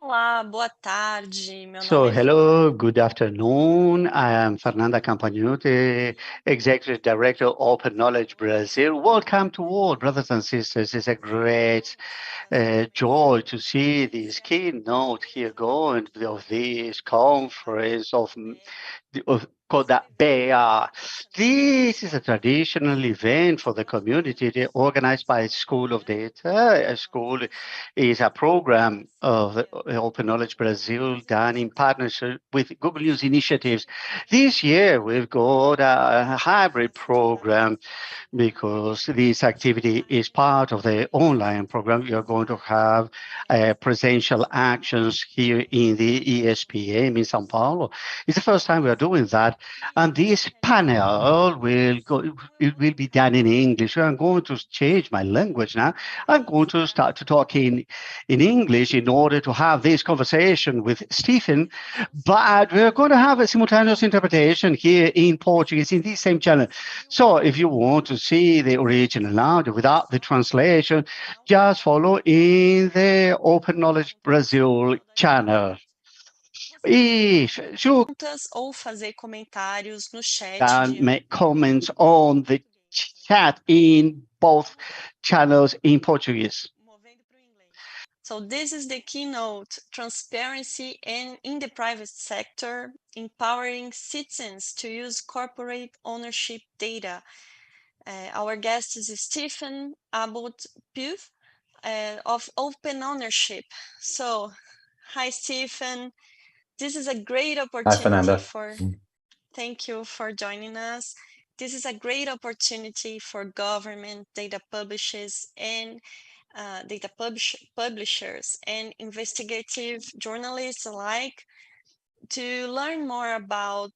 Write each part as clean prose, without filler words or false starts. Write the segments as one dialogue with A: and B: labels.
A: Olá, boa tarde. Meu
B: So,
A: nome é
B: hello, good afternoon. I am Fernanda Campagnucci, Executive Director, Open Knowledge Brasil. Welcome to all, brothers and sisters. It's a great joy to see this keynote here going of this conference of Coda.Br. This is a traditional event for the community organized by School of Data. A school is a program of the Open Knowledge Brazil done in partnership with Google News initiatives. This year, we've got a hybrid program because this activity is part of the online program. You're going to have presential actions here in the ESPM in São Paulo. It's the first time we are doing that. And this panel it will be done in English. I'm going to change my language now. I'm going to start to talk in English in order to have this conversation with Stephen, but we're going to have a simultaneous interpretation here in Portuguese in this same channel. So if you want to see the original audio without the translation, just follow in the Open Knowledge Brasil channel. If you
A: perguntas ou fazer comentários no chat
B: can make comments on the chat in both channels in Portuguese.
A: So this is the keynote, Transparency in the Private Sector, Empowering Citizens to Use Corporate Ownership Data. Our guest is Stephen Abbott Pugh of Open Ownership. So, hi, Stephen. This is a great opportunity Thank you for joining us. This is a great opportunity for government, data publishers, and publishers and investigative journalists alike to learn more about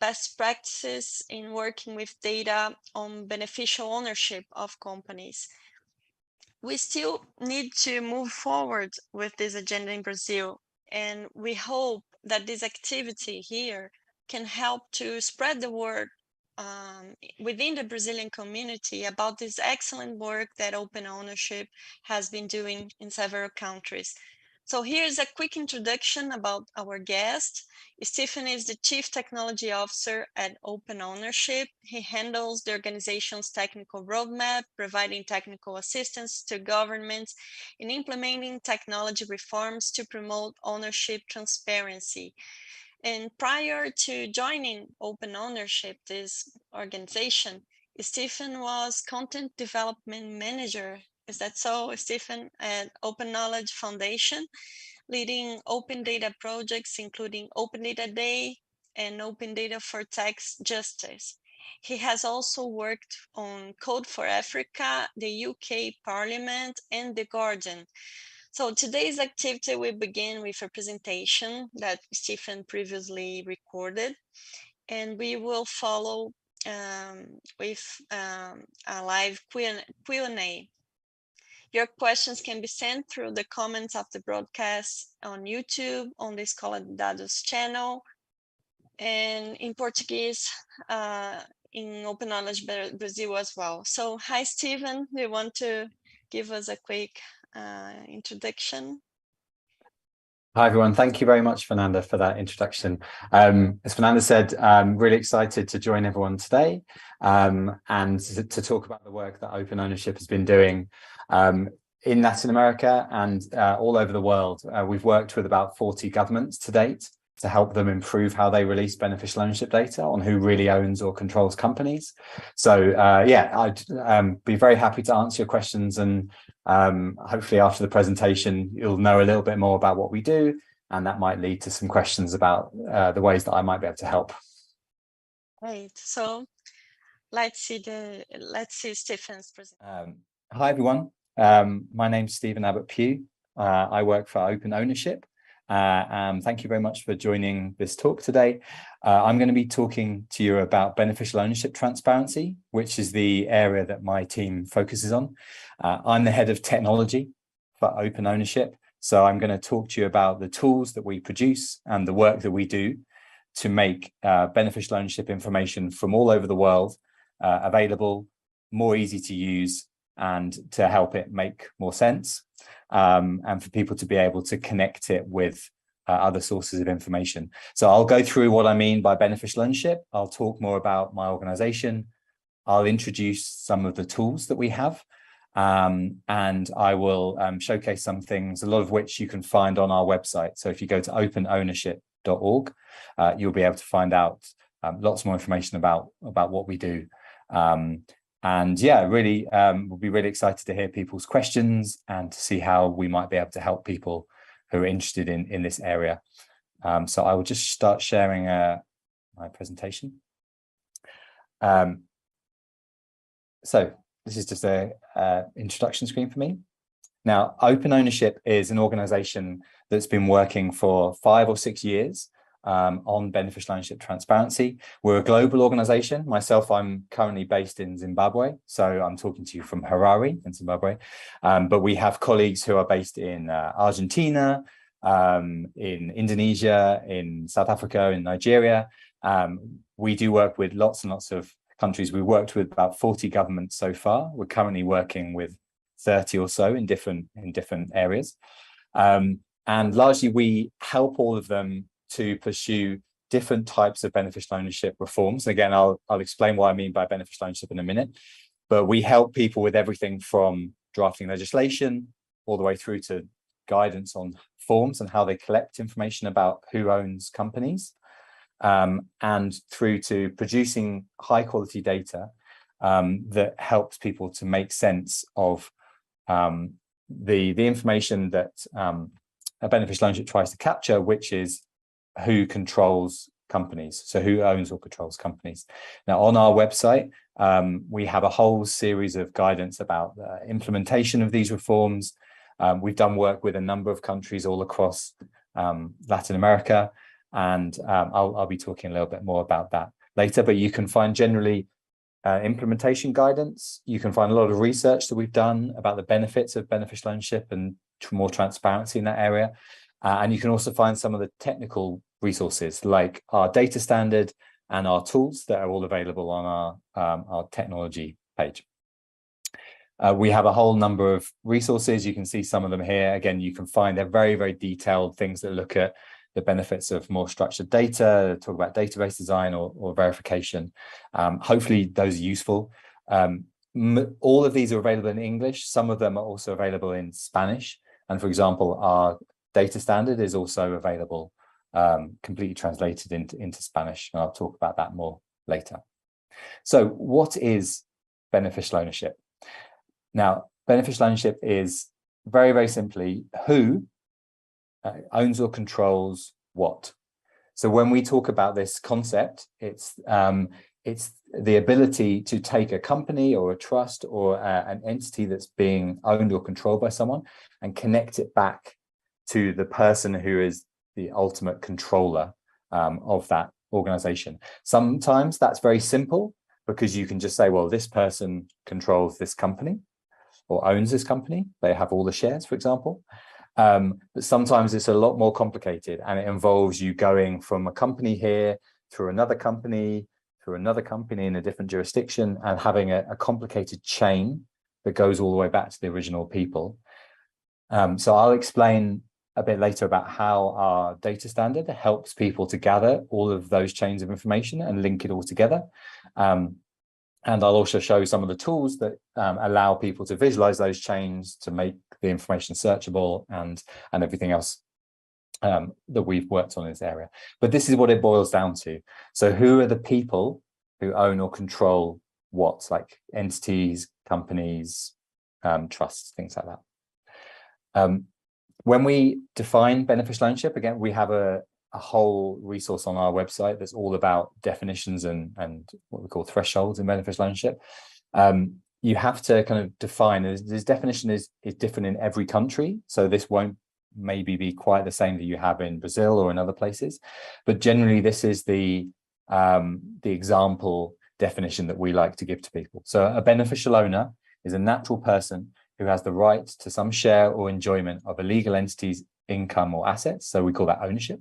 A: best practices in working with data on beneficial ownership of companies. We still need to move forward with this agenda in Brazil, and we hope that this activity here can help to spread the word within the Brazilian community about this excellent work that Open Ownership has been doing in several countries. So here's a quick introduction about our guest. Stephen is the Chief Technology Officer at Open Ownership. He handles the organization's technical roadmap, providing technical assistance to governments in implementing technology reforms to promote ownership transparency. And prior to joining Open Ownership, this organization, Stephen was Content Development Manager. Is that so, Stephen, at Open Knowledge Foundation, leading open data projects, including Open Data Day and Open Data for Tax Justice. He has also worked on Code for Africa, the UK Parliament, and The Guardian. So today's activity will begin with a presentation that Stephen previously recorded, and we will follow with a live Q&A. Your questions can be sent through the comments of the broadcast on YouTube, on the Escola de Dados channel, and in Portuguese, in Open Knowledge Brasil as well. So, hi, Stephen. Do you want to give us a quick introduction?
C: Hi, everyone. Thank you very much, Fernanda, for that introduction. As Fernanda said, I'm really excited to join everyone today and to talk about the work that Open Ownership has been doing in Latin America and all over the world. We've worked with about 40 governments to date to help them improve how they release beneficial ownership data on who really owns or controls companies. So yeah, I'd be very happy to answer your questions, and hopefully after the presentation, you'll know a little bit more about what we do, and that might lead to some questions about the ways that I might be able to help.
A: Great. So let's see Stephen's presentation.
C: Hi, everyone. My name's Stephen Abbott Pugh. I work for Open Ownership. Thank you very much for joining this talk today. I'm going to be talking to you about beneficial ownership transparency, which is the area that my team focuses on. I'm the head of technology for Open Ownership, so I'm going to talk to you about the tools that we produce and the work that we do to make beneficial ownership information from all over the world available, more easy to use, and to help it make more sense, and for people to be able to connect it with other sources of information. So I'll go through what I mean by beneficial ownership. I'll talk more about my organization. I'll introduce some of the tools that we have, and I will showcase some things, a lot of which you can find on our website. So if you go to openownership.org, you'll be able to find out lots more information about what we do. And yeah, really, we'll be really excited to hear people's questions and to see how we might be able to help people who are interested in this area. So I will just start sharing my presentation. So this is just a introduction screen for me. Now, Open Ownership is an organization that's been working for 5 or 6 years on beneficial ownership transparency. We're a global organization. Myself, I'm currently based in Zimbabwe, so I'm talking to you from Harare in Zimbabwe. But we have colleagues who are based in Argentina, in Indonesia, in South Africa, in Nigeria. We do work with lots and lots of countries. We worked with about 40 governments so far. We're currently working with 30 or so in different areas. And largely we help all of them to pursue different types of beneficial ownership reforms. Again, I'll explain what I mean by beneficial ownership in a minute, but we help people with everything from drafting legislation all the way through to guidance on forms and how they collect information about who owns companies, and through to producing high quality data that helps people to make sense of the information that a beneficial ownership tries to capture, which is who controls companies, so who owns or controls companies. Now, on our website, we have a whole series of guidance about the implementation of these reforms. We've done work with a number of countries all across Latin America, and I'll be talking a little bit more about that later, but you can find generally implementation guidance. You can find a lot of research that we've done about the benefits of beneficial ownership and more transparency in that area. And you can also find some of the technical resources like our data standard and our tools that are all available on our technology page. We have a whole number of resources. You can see some of them here. Again, you can find they're very, very detailed things that look at the benefits of more structured data, talk about database design or verification. Hopefully those are useful. All of these are available in English. Some of them are also available in Spanish. And for example, our data standard is also available completely translated into Spanish. And I'll talk about that more later. So what is beneficial ownership? Now, beneficial ownership is very, very simply who owns or controls what. So when we talk about this concept, it's the ability to take a company or a trust or an entity that's being owned or controlled by someone and connect it back to the person who is the ultimate controller of that organization. Sometimes that's very simple because you can just say, well, this person controls this company or owns this company. They have all the shares, for example. But sometimes it's a lot more complicated, and it involves you going from a company here through another company in a different jurisdiction and having a complicated chain that goes all the way back to the original people. So I'll explain a bit later about how our data standard helps people to gather all of those chains of information and link it all together. And I'll also show some of the tools that allow people to visualize those chains to make the information searchable and everything else that we've worked on in this area. But this is what it boils down to. So who are the people who own or control what, like entities, companies, trusts, things like that. When we define beneficial ownership, again, we have a whole resource on our website that's all about definitions and what we call thresholds in beneficial ownership. You have to kind of define, this definition is different in every country, so this won't maybe be quite the same that you have in Brazil or in other places, but generally this is the example definition that we like to give to people. So a beneficial owner is a natural person who has the right to some share or enjoyment of a legal entity's income or assets, so we call that ownership,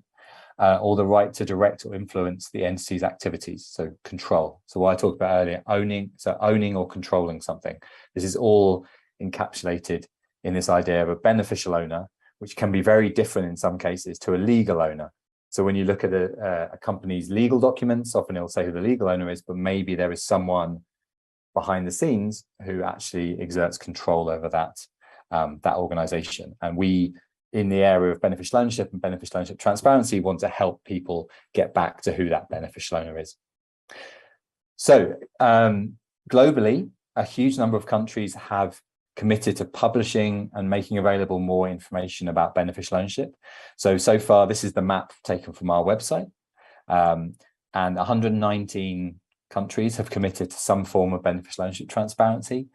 C: or the right to direct or influence the entity's activities. So control. So what I talked about earlier, owning or controlling something. This is all encapsulated in this idea of a beneficial owner, which can be very different in some cases to a legal owner. So when you look at a company's legal documents, often it'll say who the legal owner is, but maybe there is someone behind the scenes who actually exerts control over that organization. And we, in the area of beneficial ownership and beneficial ownership transparency, want to help people get back to who that beneficial owner is. So globally, a huge number of countries have committed to publishing and making available more information about beneficial ownership. So far, this is the map taken from our website, and 119 countries have committed to some form of beneficial ownership transparency.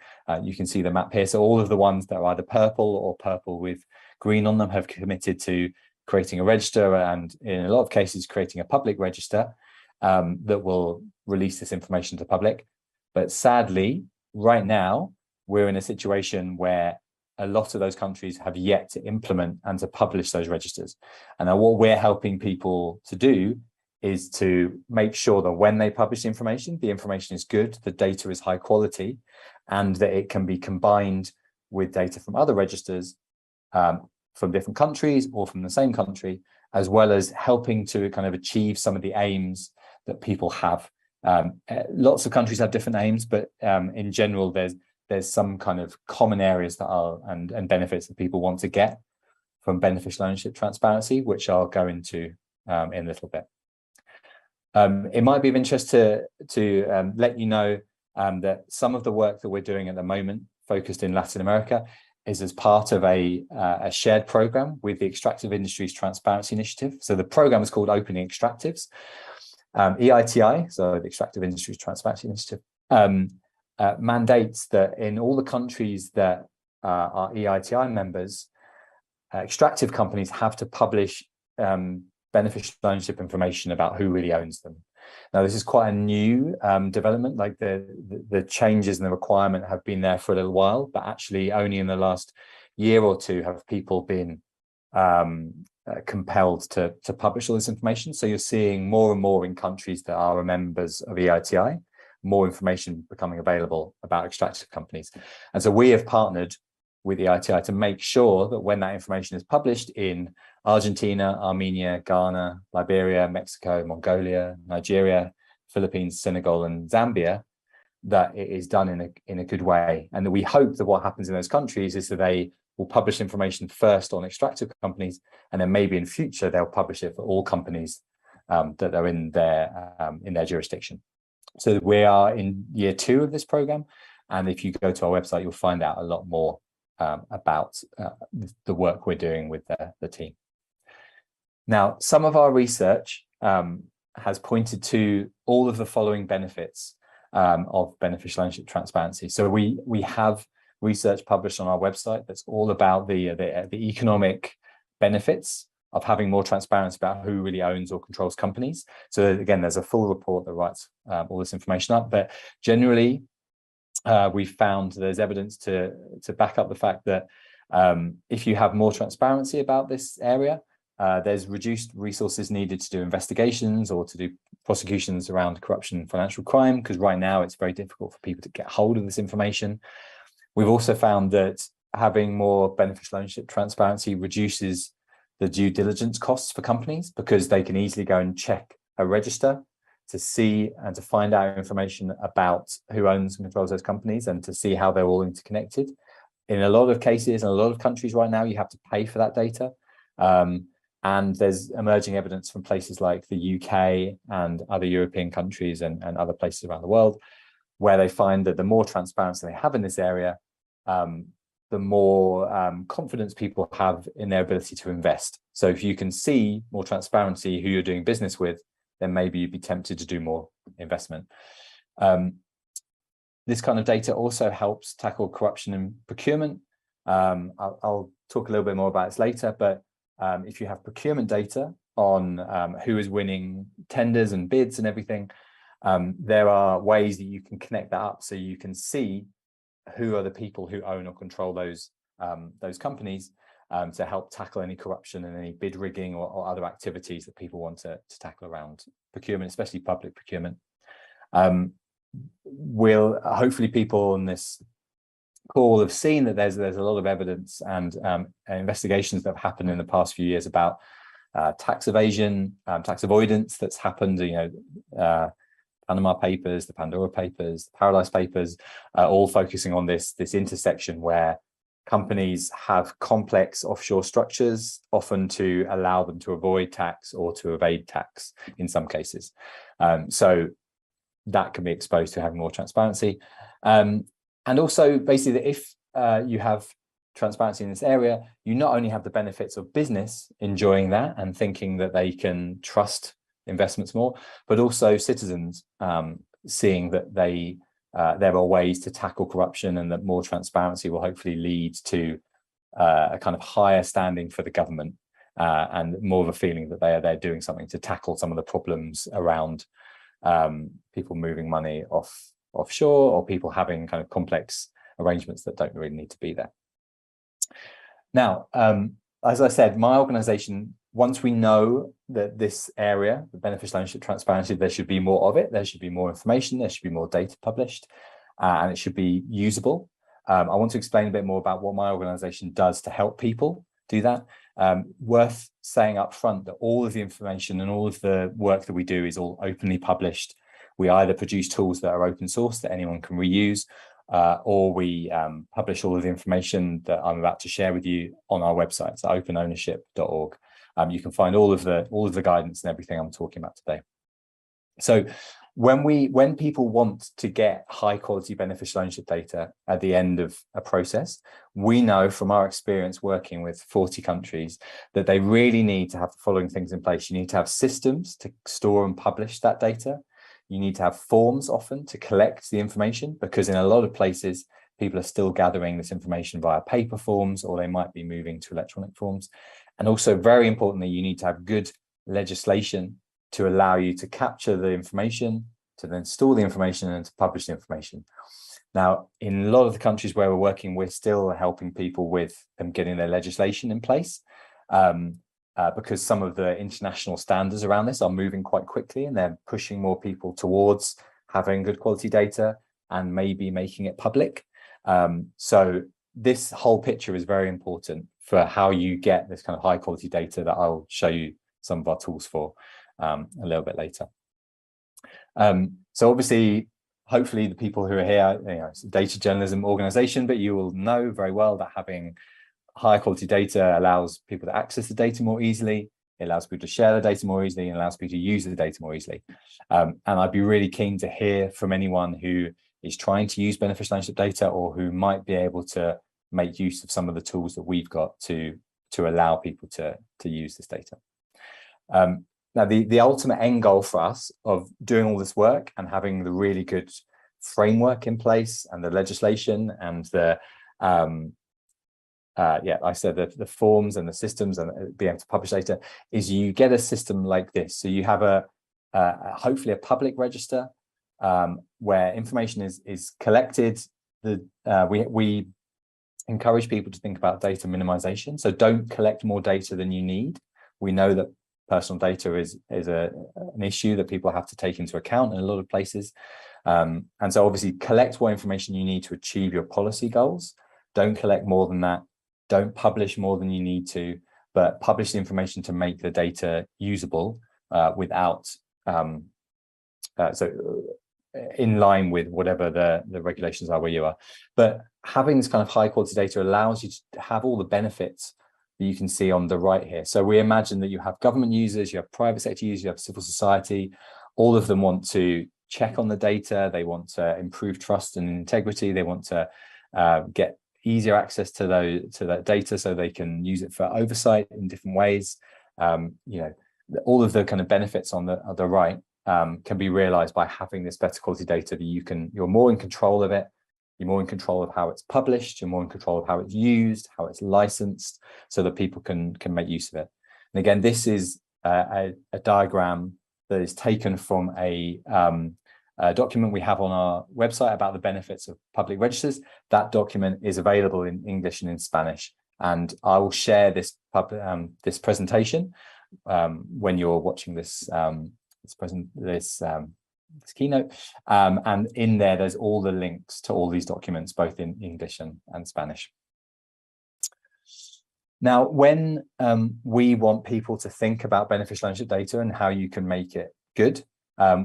C: You can see the map here. So all of the ones that are either purple or purple with green on them have committed to creating a register, and in a lot of cases, creating a public register that will release this information to the public. But sadly, right now, we're in a situation where a lot of those countries have yet to implement and to publish those registers. And now what we're helping people to do is to make sure that when they publish the information is good, the data is high quality, and that it can be combined with data from other registers from different countries or from the same country, as well as helping to kind of achieve some of the aims that people have. Lots of countries have different aims, but in general, there's some kind of common areas that are and benefits that people want to get from beneficial ownership transparency, which I'll go into in a little bit. It might be of interest to let you know that some of the work that we're doing at the moment, focused in Latin America, is as part of a shared program with the Extractive Industries Transparency Initiative. So the program is called Opening Extractives. EITI, so the Extractive Industries Transparency Initiative, mandates that in all the countries that are EITI members, extractive companies have to publish beneficial ownership information about who really owns them. Now, this is quite a new development. Like the changes and the requirement have been there for a little while, but actually only in the last year or two have people been compelled to publish all this information. So you're seeing more and more in countries that are members of EITI, more information becoming available about extractive companies. And so we have partnered with EITI to make sure that when that information is published in Argentina, Armenia, Ghana, Liberia, Mexico, Mongolia, Nigeria, Philippines, Senegal, and Zambia, that it is done in a good way. And that we hope that what happens in those countries is that they will publish information first on extractive companies, and then maybe in future they'll publish it for all companies that are in their jurisdiction. So we are in year 2 of this program, and if you go to our website, you'll find out a lot more about the work we're doing with the team. Now, some of our research has pointed to all of the following benefits of beneficial ownership transparency. So we have research published on our website that's all about the economic benefits of having more transparency about who really owns or controls companies. So again, there's a full report that writes all this information up, but generally we've found there's evidence to back up the fact that if you have more transparency about this area, there's reduced resources needed to do investigations or to do prosecutions around corruption and financial crime, because right now it's very difficult for people to get hold of this information. We've also found that having more beneficial ownership transparency reduces the due diligence costs for companies, because they can easily go and check a register to see and to find out information about who owns and controls those companies and to see how they're all interconnected. In a lot of cases, in a lot of countries right now, you have to pay for that data. And there's emerging evidence from places like the UK and other European countries and other places around the world, where they find that the more transparency they have in this area, the more confidence people have in their ability to invest. So if you can see more transparency who you're doing business with, then maybe you'd be tempted to do more investment. This kind of data also helps tackle corruption in procurement. I'll talk a little bit more about this later, but if you have procurement data on who is winning tenders and bids and everything, there are ways that you can connect that up so you can see who are the people who own or control those companies, to help tackle any corruption and any bid rigging or other activities that people want to tackle around procurement, especially public procurement. Hopefully people on this call have seen that there's a lot of evidence and investigations that have happened in the past few years about tax evasion, tax avoidance that's happened, Panama Papers, the Pandora Papers, the Paradise Papers, all focusing on this intersection where companies have complex offshore structures, often to allow them to avoid tax or to evade tax in some cases. So that can be exposed to having more transparency. And also basically if you have transparency in this area, you not only have the benefits of business enjoying that and thinking that they can trust investments more, but also citizens seeing that there are ways to tackle corruption, and that more transparency will hopefully lead to a kind of higher standing for the government and more of a feeling that they're doing something to tackle some of the problems around people moving money offshore, or people having kind of complex arrangements that don't really need to be there. Now, as I said, my organization, once we know that this area, the beneficial ownership transparency, there should be more of it, there should be more information, there should be more data published, and it should be usable. I want to explain a bit more about what my organization does to help people do that. Worth saying up front that all of the information and all of the work that we do is all openly published. We either produce tools that are open source that anyone can reuse, or we publish all of the information that I'm about to share with you on our website, so openownership.org. You can find all of the guidance and everything I'm talking about today. So when people want to get high quality beneficial ownership data at the end of a process, we know from our experience working with 40 countries that they really need to have the following things in place. You need to have systems to store and publish that data. You need to have forms often to collect the information, because in a lot of places, people are still gathering this information via paper forms, or they might be moving to electronic forms. And also, very importantly, you need to have good legislation to allow you to capture the information, to then store the information, and to publish the information. Now, in a lot of the countries where we're working, we're still helping people with them getting their legislation in place, because some of the international standards around this are moving quite quickly, and they're pushing more people towards having good quality data and maybe making it public. So this whole picture is very important for how you get this kind of high quality data that I'll show you some of our tools for a little bit later. So obviously, hopefully the people who are here, it's a data journalism organization, but you will know very well that having high quality data allows people to access the data more easily. It allows people to share the data more easily, and allows people to use the data more easily. And I'd be really keen to hear from anyone who is trying to use beneficial ownership data, or who might be able to make use of some of the tools that we've got to allow people to use this data. Now, the ultimate end goal for us of doing all this work and having the really good framework in place, and the legislation, and the I said the forms and the systems, and being able to publish data, is you get a system like this. So you have hopefully a public register where information is collected. We encourage people to think about data minimization. So don't collect more data than you need. We know that personal data is an issue that people have to take into account in a lot of places. And so obviously collect what information you need to achieve your policy goals. Don't collect more than that. Don't publish more than you need to, but publish the information to make the data usable without, in line with whatever the regulations are where you are. But having this kind of high quality data allows you to have all the benefits that you can see on the right here. So we imagine that you have government users, you have private sector users, you have civil society. All of them want to check on the data. They want to improve trust and integrity. They want to get easier access to that data so they can use it for oversight in different ways. All of the kind of benefits on the right can be realized by having this better quality data that you're more in control of it. You're more in control of how it's published. You're more in control of how it's used, how it's licensed, so that people can make use of it. And again, this is a diagram that is taken from a document we have on our website about the benefits of public registers. That document is available in English and in Spanish. And I will share this presentation when you're watching this keynote, and in there there's all the links to all these documents, both in English and Spanish. Now, when we want people to think about beneficial ownership data and how you can make it good,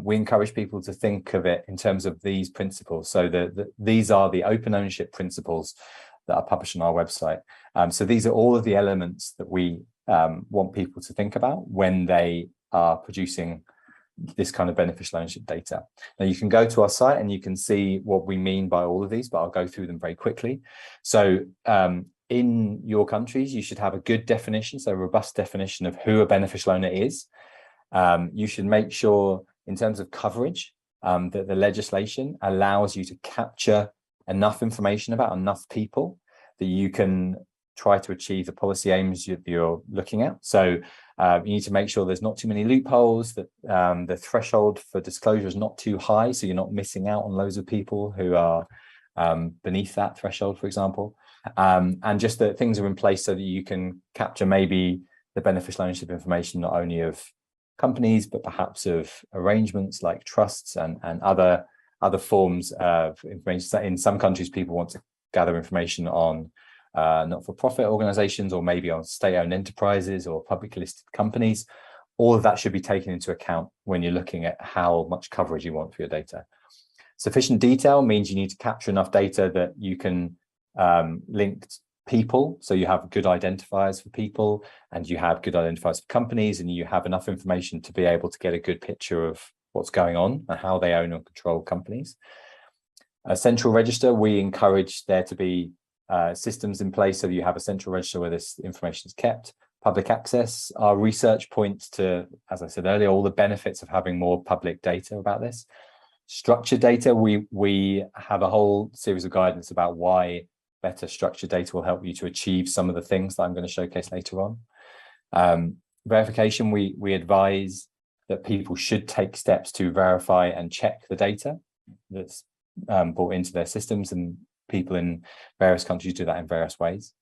C: we encourage people to think of it in terms of these principles. So these are the open ownership principles that are published on our website. So these are all of the elements that we want people to think about when they are producing this kind of beneficial ownership data. Now, you can go to our site and you can see what we mean by all of these, but I'll go through them very quickly. So in your countries, you should have a good definition, so a robust definition of who a beneficial owner is. You should make sure, in terms of coverage, that the legislation allows you to capture enough information about enough people that you can try to achieve the policy aims you're looking at. So you need to make sure there's not too many loopholes, that the threshold for disclosure is not too high, so you're not missing out on loads of people who are beneath that threshold, for example. And just that things are in place so that you can capture maybe the beneficial ownership information not only of companies, but perhaps of arrangements like trusts and other forms of information. So in some countries, people want to gather information on not-for-profit organizations, or maybe on state-owned enterprises or publicly listed companies. All of that should be taken into account when you're looking at how much coverage you want for your data. Sufficient detail means you need to capture enough data that you can link people, so you have good identifiers for people, and you have good identifiers for companies, and you have enough information to be able to get a good picture of what's going on and how they own or control companies. A central register, we encourage there to be systems in place so that you have a central register where this information is kept. Public access, our research points to, as I said earlier, all the benefits of having more public data about this. Structured data, we have a whole series of guidance about why better structured data will help you to achieve some of the things that I'm going to showcase later on. Verification, we advise that people should take steps to verify and check the data that's brought into their systems, and people in various countries do that in various ways.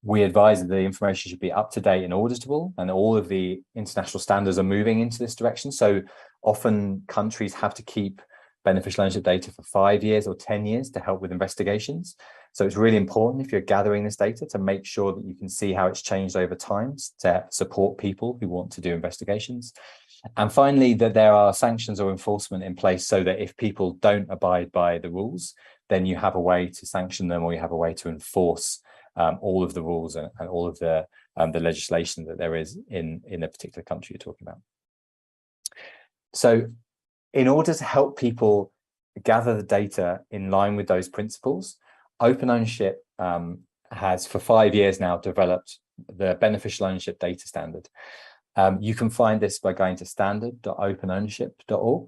C: We advise that the information should be up to date and auditable, and all of the international standards are moving into this direction. So often countries have to keep beneficial ownership data for 5 years or 10 years to help with investigations. So it's really important, if you're gathering this data, to make sure that you can see how it's changed over time to support people who want to do investigations. And finally, that there are sanctions or enforcement in place so that if people don't abide by the rules, then you have a way to sanction them, or you have a way to enforce all of the rules and all of the legislation that there is in a particular country you're talking about. So in order to help people gather the data in line with those principles, Open Ownership has for 5 years now developed the Beneficial Ownership Data Standard. You can find this by going to standard.openownership.org.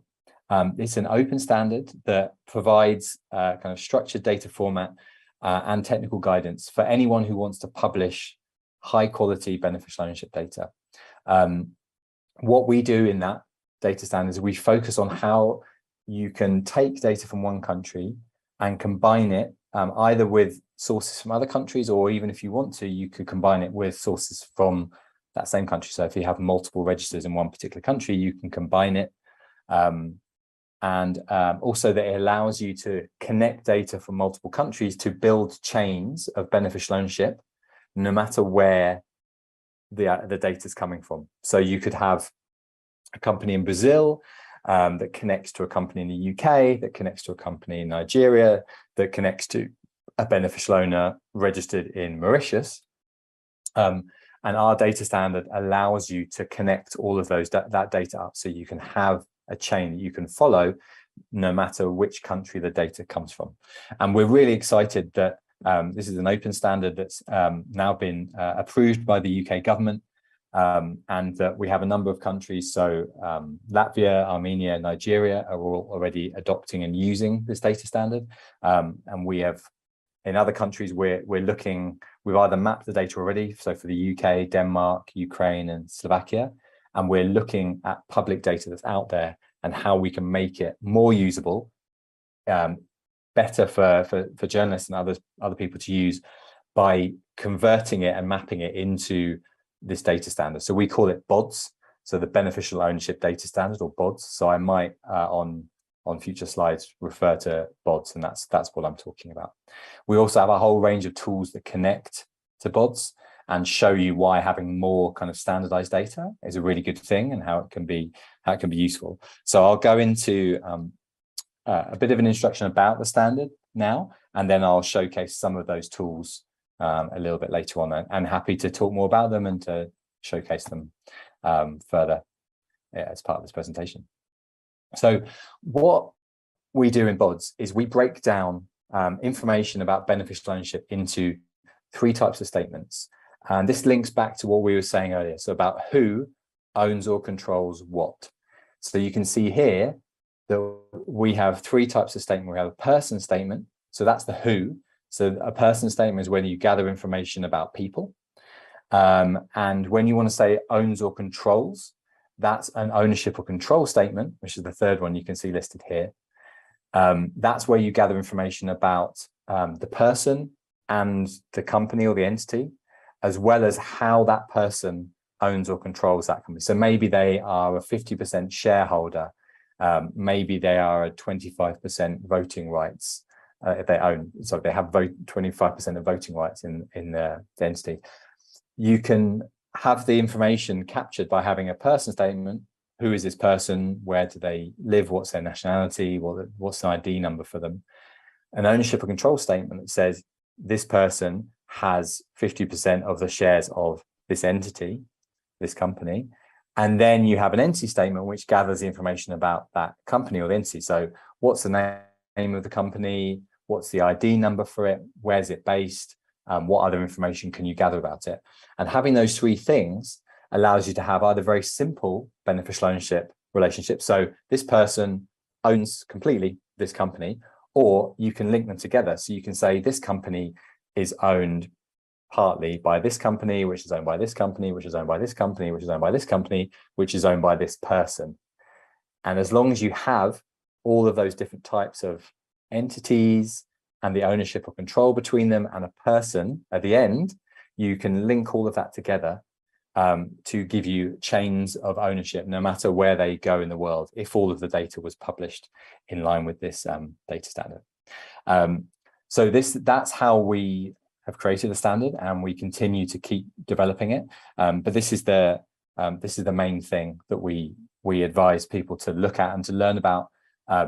C: It's an open standard that provides kind of structured data format and technical guidance for anyone who wants to publish high quality beneficial ownership data. What we do in that data standard is we focus on how you can take data from one country and combine it either with sources from other countries, or even if you want to, you could combine it with sources from that same country. So if you have multiple registers in one particular country, you can combine it. Also that it allows you to connect data from multiple countries to build chains of beneficial ownership, no matter where the data is coming from. So you could have a company in Brazil that connects to a company in the UK, that connects to a company in Nigeria, that connects to a beneficial owner registered in Mauritius. And our data standard allows you to connect all of that data up, so you can have a chain that you can follow no matter which country the data comes from. And we're really excited that this is an open standard that's now been approved by the UK government, and that we have a number of countries. So Latvia, Armenia, Nigeria are all already adopting and using this data standard. And we have, in other countries, we've either mapped the data already, so for the UK, Denmark, Ukraine, and Slovakia, and we're looking at public data that's out there and how we can make it more usable, better for journalists and other people to use, by converting it and mapping it into this data standard. So we call it BODS, so the Beneficial Ownership Data Standard, or BODS. So I might on future slides refer to BODS, and that's what I'm talking about. We also have a whole range of tools that connect to BODS and show you why having more kind of standardized data is a really good thing and how it can be useful. So I'll go into a bit of an introduction about the standard now, and then I'll showcase some of those tools a little bit later on, and happy to talk more about them and to showcase them further as part of this presentation. So what we do in BODS is we break down information about beneficial ownership into 3 types of statements. And this links back to what we were saying earlier, so about who owns or controls what. So you can see here that we have 3 types of statement. We have a person statement, so that's the who. So a person statement is when you gather information about people. And when you want to say owns or controls, that's an ownership or control statement, which is the 3rd one you can see listed here. That's where you gather information about the person and the company or the entity, as well as how that person owns or controls that company. So maybe they are a 50% shareholder. Maybe they are a 25% voting rights if they own. So they have 25% of voting rights in the entity. You can have the information captured by having a person statement. Who is this person? Where do they live? What's their nationality? What's the ID number for them? An ownership or control statement that says this person has 50% of the shares of this entity, this company. And then you have an entity statement which gathers the information about that company or the entity. So what's the name of the company? What's the ID number for it? Where's it based? What other information can you gather about it? And having those 3 things allows you to have either very simple beneficial ownership relationships. So this person owns completely this company, or you can link them together. So you can say this company is owned partly by this company, which is owned by this company, which is owned by this company, which is owned by this company, which is owned by this person. And as long as you have all of those different types of entities and the ownership or control between them and a person at the end, you can link all of that together to give you chains of ownership, no matter where they go in the world, if all of the data was published in line with this data standard. So that's how we have created the standard, and we continue to keep developing it. But this is the main thing that we advise people to look at and to learn about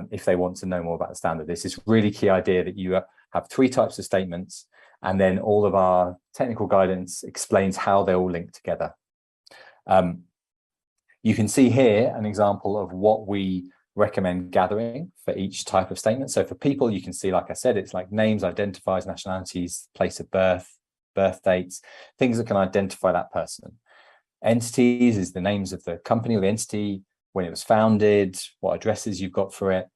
C: if they want to know more about the standard. This is really key idea that you have 3 types of statements, and then all of our technical guidance explains how they all link together. You can see here an example of what we recommend gathering for each type of statement. So for people, you can see, like I said, it's like names, identifiers, nationalities, place of birth, birth dates, things that can identify that person. Entities is the names of the company or the entity, when it was founded, what addresses you've got for it.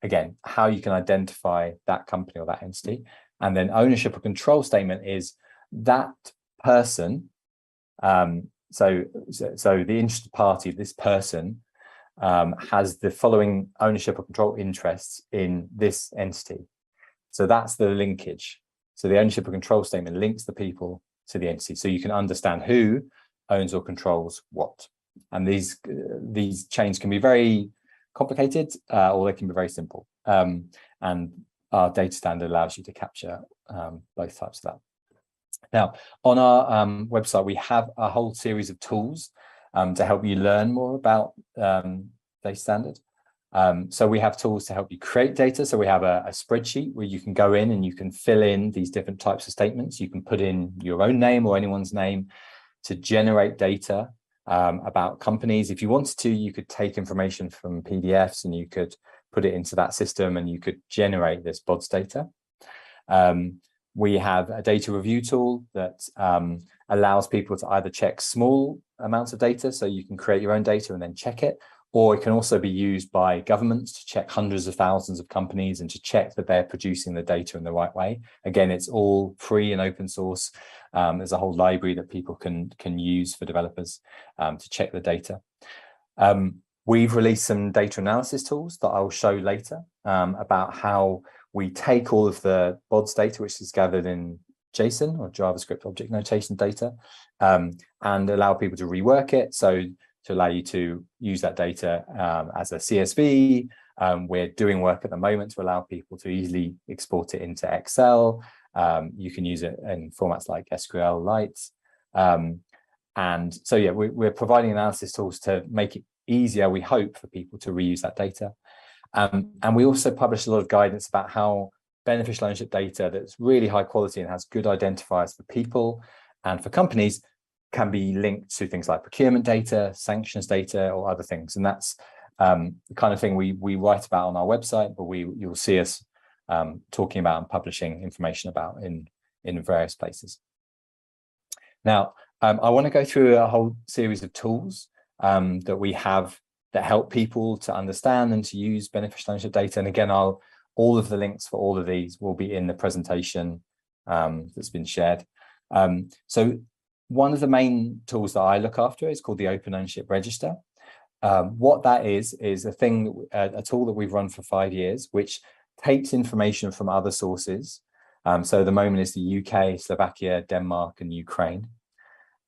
C: Again, how you can identify that company or that entity. And then ownership or control statement is that person. So the interested party, this person, has the following ownership or control interests in this entity. So that's the linkage. So the ownership or control statement links the people to the entity, so you can understand who owns or controls what. And these chains can be very complicated, or they can be very simple. And our data standard allows you to capture both types of that. Now, on our website, we have a whole series of tools to help you learn more about data standard. So we have tools to help you create data. So we have a spreadsheet where you can go in and you can fill in these different types of statements. You can put in your own name or anyone's name to generate data about companies. If you wanted to, you could take information from PDFs and you could put it into that system and you could generate this BODS data. We have a data review tool that allows people to either check small amounts of data, so you can create your own data and then check it, or it can also be used by governments to check hundreds of thousands of companies and to check that they're producing the data in the right way. Again, it's all free and open source. There's a whole library that people can use for developers to check the data. We've released some data analysis tools that I'll show later about how we take all of the BODS data, which is gathered in JSON or JavaScript object notation data, and allow people to rework it. So to allow you to use that data as a CSV. We're doing work at the moment to allow people to easily export it into Excel. You can use it in formats like SQLite. And so, yeah, we're providing analysis tools to make it easier, we hope, for people to reuse that data. And we also publish a lot of guidance about how beneficial ownership data that's really high quality and has good identifiers for people and for companies can be linked to things like procurement data, sanctions data, or other things. And that's the kind of thing we write about on our website, but you'll see us talking about and publishing information about in various places. Now, I want to go through a whole series of tools that we have that help people to understand and to use beneficial ownership data. And again, all of the links for all of these will be in the presentation that's been shared. So one of the main tools that I look after is called the Open Ownership Register. What that is a tool that we've run for 5 years, which takes information from other sources. So at the moment is the UK, Slovakia, Denmark, and Ukraine.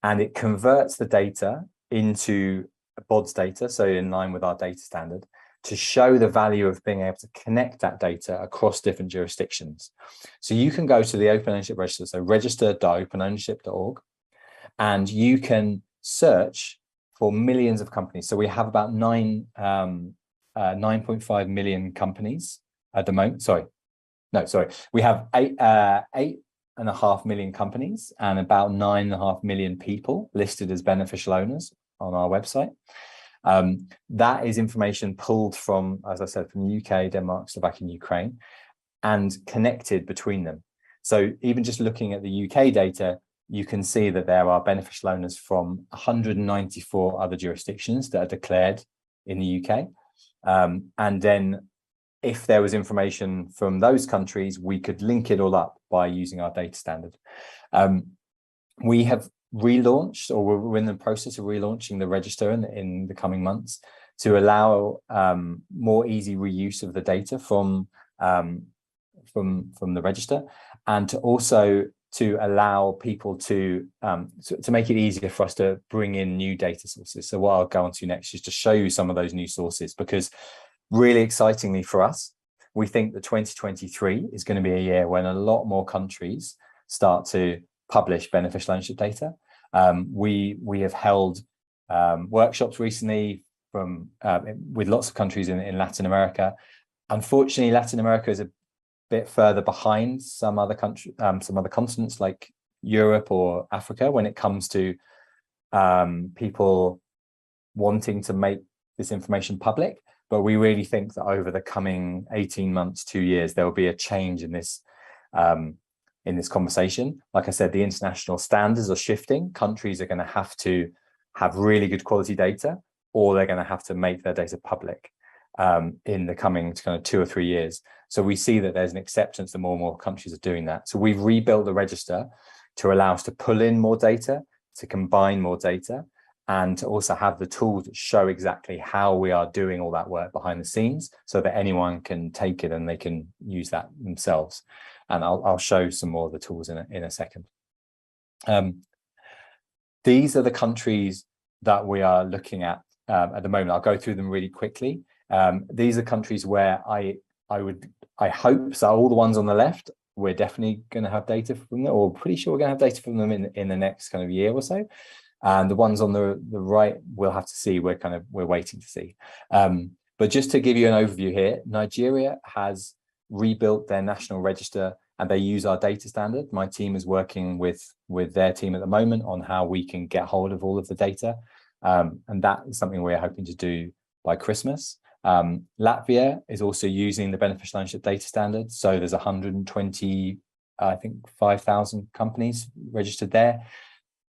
C: And it converts the data into BODS data, so in line with our data standard, to show the value of being able to connect that data across different jurisdictions. So you can go to the Open Ownership Register, so register.openownership.org, and you can search for millions of companies. So we have about 9.5 million companies at the moment. We have 8.5 million companies and about 9.5 million people listed as beneficial owners on our website. That is information pulled from, as I said, from the UK, Denmark, Slovakia, and Ukraine, and connected between them. So even just looking at the UK data, you can see that there are beneficial owners from 194 other jurisdictions that are declared in the UK. And then if there was information from those countries, we could link it all up by using our data standard. We have relaunched, or we're in the process of relaunching the register in the coming months to allow more easy reuse of the data from the register, and to also to allow people to make it easier for us to bring in new data sources. So what I'll go on to next is to show you some of those new sources, because really excitingly for us, we think that 2023 is going to be a year when a lot more countries start to publish beneficial ownership data. We have held workshops recently with lots of countries in Latin America. Unfortunately, Latin America is a bit further behind some other continents like Europe or Africa when it comes to people wanting to make this information public. But we really think that over the coming 18 months, 2 years, there will be a change in this conversation. Like I said, the international standards are shifting. Countries are going to have really good quality data, or they're going to have to make their data public in the coming kind of 2 or 3 years. So we see that there's an acceptance that more and more countries are doing that. So we've rebuilt the register to allow us to pull in more data, to combine more data, and to also have the tools that show exactly how we are doing all that work behind the scenes, so that anyone can take it and they can use that themselves. And I'll show some more of the tools in a second. These are the countries that we are looking at the moment. I'll go through them really quickly. These are countries where I hope, so all the ones on the left, we're definitely going to have data from them, or pretty sure we're going to have data from them in the next kind of year or so. And the ones on the right, we'll have to see. We're waiting to see. But just to give you an overview here, Nigeria has rebuilt their national register and they use our data standard. My team is working with their team at the moment on how we can get hold of all of the data. And that is something we're hoping to do by Christmas. Latvia is also using the beneficial ownership data standard. So there's 120, I think 5,000 companies registered there.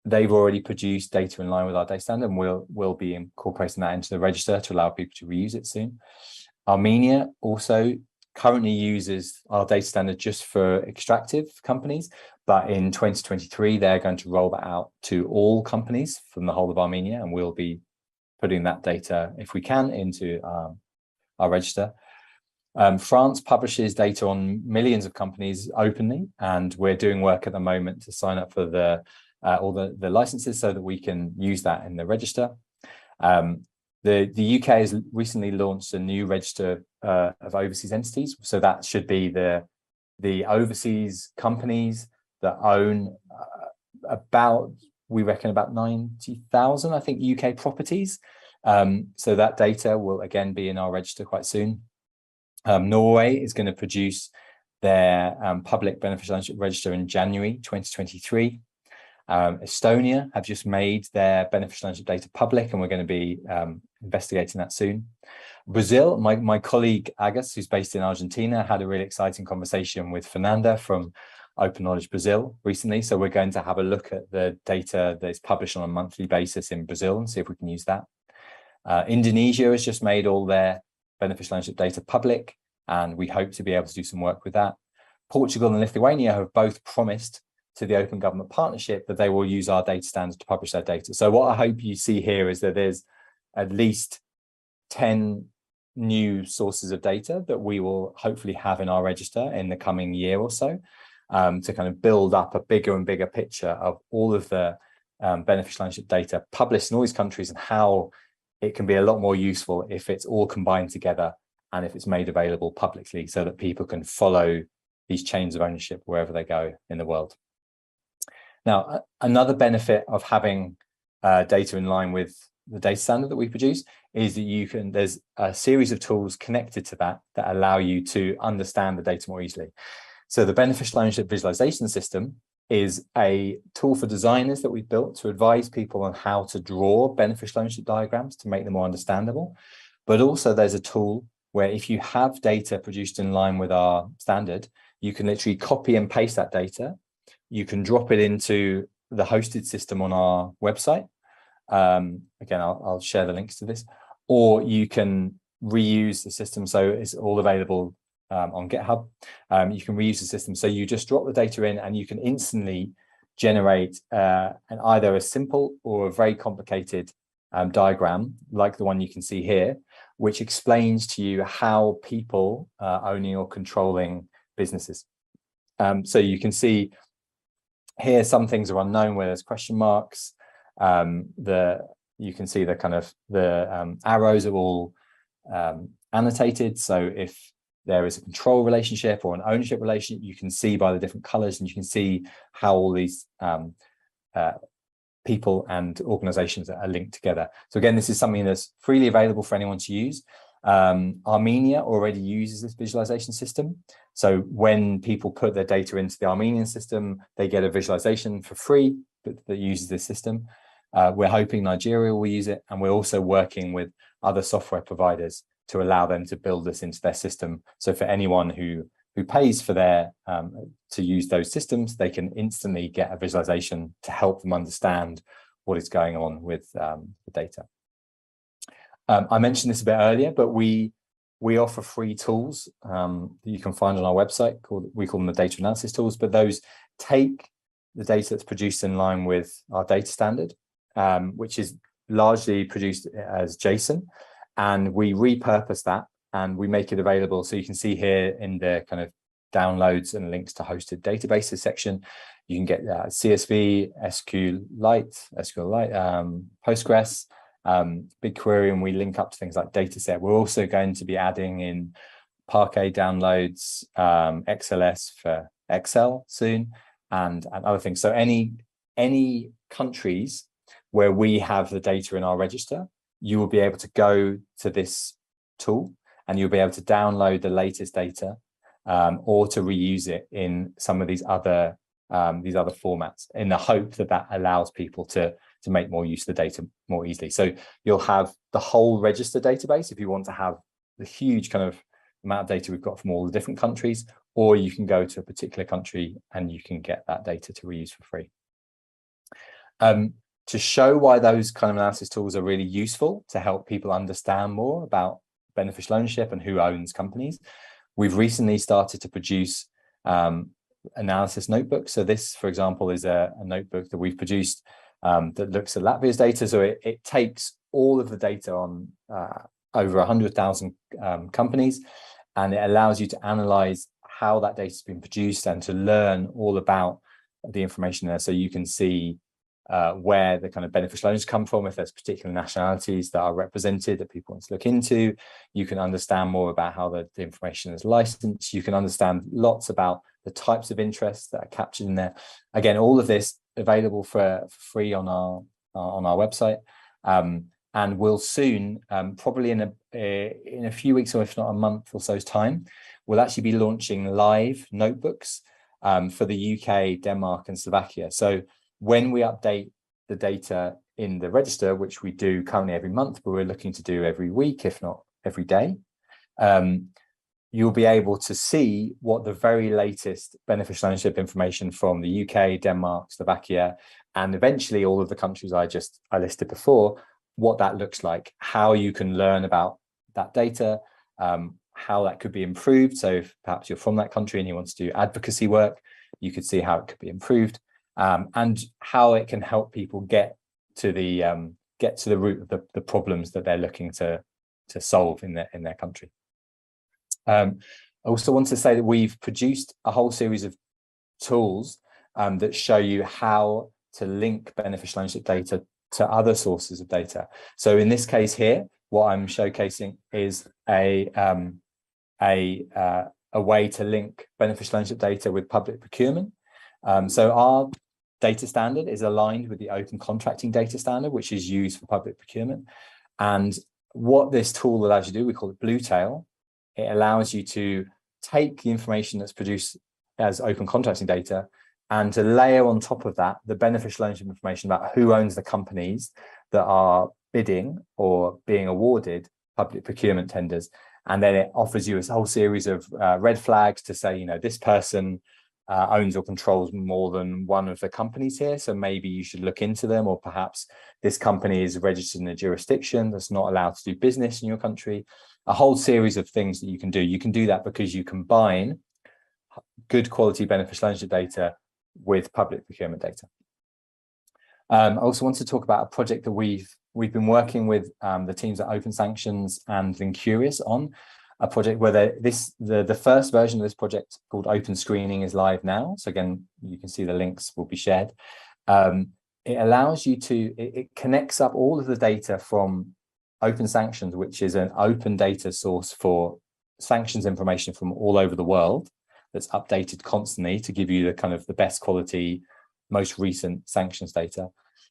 C: They've already produced data in line with our data standard, and we'll be incorporating that into the register to allow people to reuse it soon. Armenia also currently uses our data standard just for extractive companies, but in 2023, they're going to roll that out to all companies from the whole of Armenia, and we'll be putting that data, if we can, into our register. France publishes data on millions of companies openly, and we're doing work at the moment to sign up for all the licenses so that we can use that in the register. The UK has recently launched a new register of overseas entities, so that should be the overseas companies that own we reckon about 90,000, I think, UK properties. So that data will again be in our register quite soon. Norway is going to produce their public beneficial ownership register in January 2023. Estonia have just made their beneficial ownership data public, and we're going to be investigating that soon. Brazil, my colleague Agus, who's based in Argentina, had a really exciting conversation with Fernanda from Open Knowledge Brasil recently. So we're going to have a look at the data that is published on a monthly basis in Brazil and see if we can use that. Indonesia has just made all their beneficial ownership data public, and we hope to be able to do some work with that. Portugal and Lithuania have both promised to the Open Government Partnership that they will use our data standards to publish their data. So what I hope you see here is that there's at least 10 new sources of data that we will hopefully have in our register in the coming year or so, to kind of build up a bigger and bigger picture of all of the beneficial ownership data published in all these countries, and how it can be a lot more useful if it's all combined together and if it's made available publicly so that people can follow these chains of ownership wherever they go in the world. Now, another benefit of having data in line with the data standard that we produce is that there's a series of tools connected to that allow you to understand the data more easily. So the beneficial ownership visualization system is a tool for designers that we've built to advise people on how to draw beneficial ownership diagrams to make them more understandable. But also there's a tool where if you have data produced in line with our standard, you can literally copy and paste that data. You can drop it into the hosted system on our website. Again, I'll share the links to this, or you can reuse the system. So it's all available on GitHub. You can reuse the system. So you just drop the data in and you can instantly generate either a simple or a very complicated diagram like the one you can see here, which explains to you how people are owning or controlling businesses. So you can see here some things are unknown where there's question marks. You can see the arrows are all annotated. So if there is a control relationship or an ownership relationship, you can see by the different colors, and you can see how all these people and organizations are linked together. So again, this is something that's freely available for anyone to use. Armenia already uses this visualization system. So when people put their data into the Armenian system, they get a visualization for free that uses this system. We're hoping Nigeria will use it, and we're also working with other software providers to allow them to build this into their system. So for anyone who pays for their to use those systems, they can instantly get a visualization to help them understand what is going on with the data. I mentioned this a bit earlier, but we offer free tools that you can find on our website. We call them the data analysis tools, but those take the data that's produced in line with our data standard, which is largely produced as JSON, and we repurpose that and we make it available. So you can see here in the kind of downloads and links to hosted databases section, you can get CSV, SQLite, Postgres, BigQuery, and we link up to things like dataset. We're also going to be adding in Parquet downloads, XLS for Excel soon, and other things. So any countries where we have the data in our register, you will be able to go to this tool and you'll be able to download the latest data or to reuse it in some of these other formats, in the hope that allows people to make more use of the data more easily. So you'll have the whole register database if you want to have the huge kind of amount of data we've got from all the different countries, or you can go to a particular country and you can get that data to reuse for free. To show why those kind of analysis tools are really useful to help people understand more about beneficial ownership and who owns companies, we've recently started to produce analysis notebooks. So this, for example, is a notebook that we've produced that looks at Latvia's data. So it takes all of the data on over 100,000 companies, and it allows you to analyze how that data has been produced and to learn all about the information there. So you can see where the kind of beneficial owners come from, if there's particular nationalities that are represented that people want to look into. You can understand more about how the information is licensed. You can understand lots about the types of interests that are captured in there. Again, all of this available for free on our website, and we'll soon, probably in a few weeks, or if not a month or so's time, we'll actually be launching live notebooks for the UK, Denmark, and Slovakia. So when we update the data in the register, which we do currently every month, but we're looking to do every week, if not every day, you'll be able to see what the very latest beneficial ownership information from the UK, Denmark, Slovakia, and eventually all of the countries I listed before, what that looks like, how you can learn about that data, how that could be improved. So if perhaps you're from that country and you want to do advocacy work, you could see how it could be improved. And how it can help people get to the root of the problems that they're looking to solve in their country. I also want to say that we've produced a whole series of tools that show you how to link beneficial ownership data to other sources of data. So in this case here, what I'm showcasing is a way to link beneficial ownership data with public procurement. So our data standard is aligned with the open contracting data standard, which is used for public procurement. And what this tool allows you to do, we call it Bluetail. It allows you to take the information that's produced as open contracting data and to layer on top of that the beneficial ownership information about who owns the companies that are bidding or being awarded public procurement tenders. And then it offers you a whole series of red flags to say, this person owns or controls more than one of the companies here, so maybe you should look into them, or perhaps this company is registered in a jurisdiction that's not allowed to do business in your country. A whole series of things that you can do. You can do that because you combine good quality beneficial ownership data with public procurement data. I also want to talk about a project that we've been working with the teams at Open Sanctions and Linkurious on, a project where the first version of this project called Open Screening is live now. So again, you can see the links will be shared. It allows you to, it connects up all of the data from Open Sanctions, which is an open data source for sanctions information from all over the world that's updated constantly to give you the kind of the best quality, most recent sanctions data,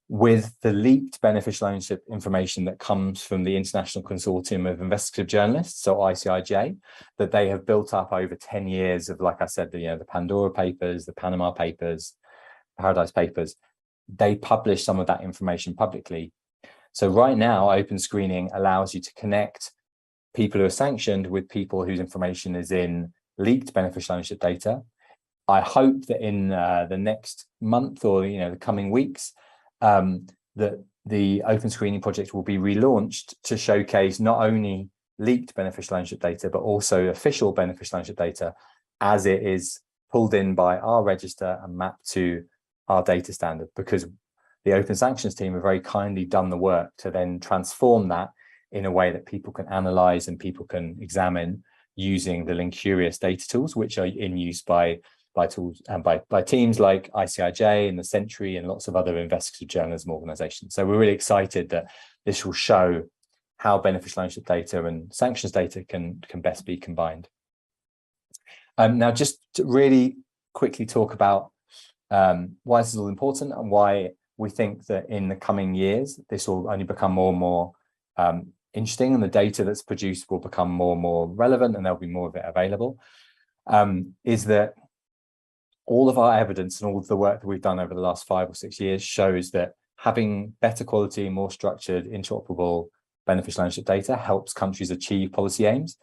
C: with the leaked beneficial ownership information that comes from the International Consortium of Investigative Journalists, so ICIJ, that they have built up over 10 years of, like I said, the Pandora Papers, the Panama Papers, Paradise Papers. They publish some of that information publicly. So right now, Open Screening allows you to connect people who are sanctioned with people whose information is in leaked beneficial ownership data. I hope that in the next month or the coming weeks, that the Open Screening project will be relaunched to showcase not only leaked beneficial ownership data, but also official beneficial ownership data as it is pulled in by our register and mapped to our data standard, because the Open Sanctions team have very kindly done the work to then transform that in a way that people can analyze and people can examine using the Linkurious data tools, which are in use by tools and by teams like ICIJ and the Century and lots of other investigative journalism organizations. So we're really excited that this will show how beneficial ownership data and sanctions data can best be combined. Now, just to really quickly talk about why this is all important and why we think that in the coming years, this will only become more and more interesting, and the data that's produced will become more and more relevant, and there'll be more of it available, is that all of our evidence and all of the work that we've done over the last 5 or 6 years shows that having better quality, more structured, interoperable beneficial ownership data helps countries achieve policy aims.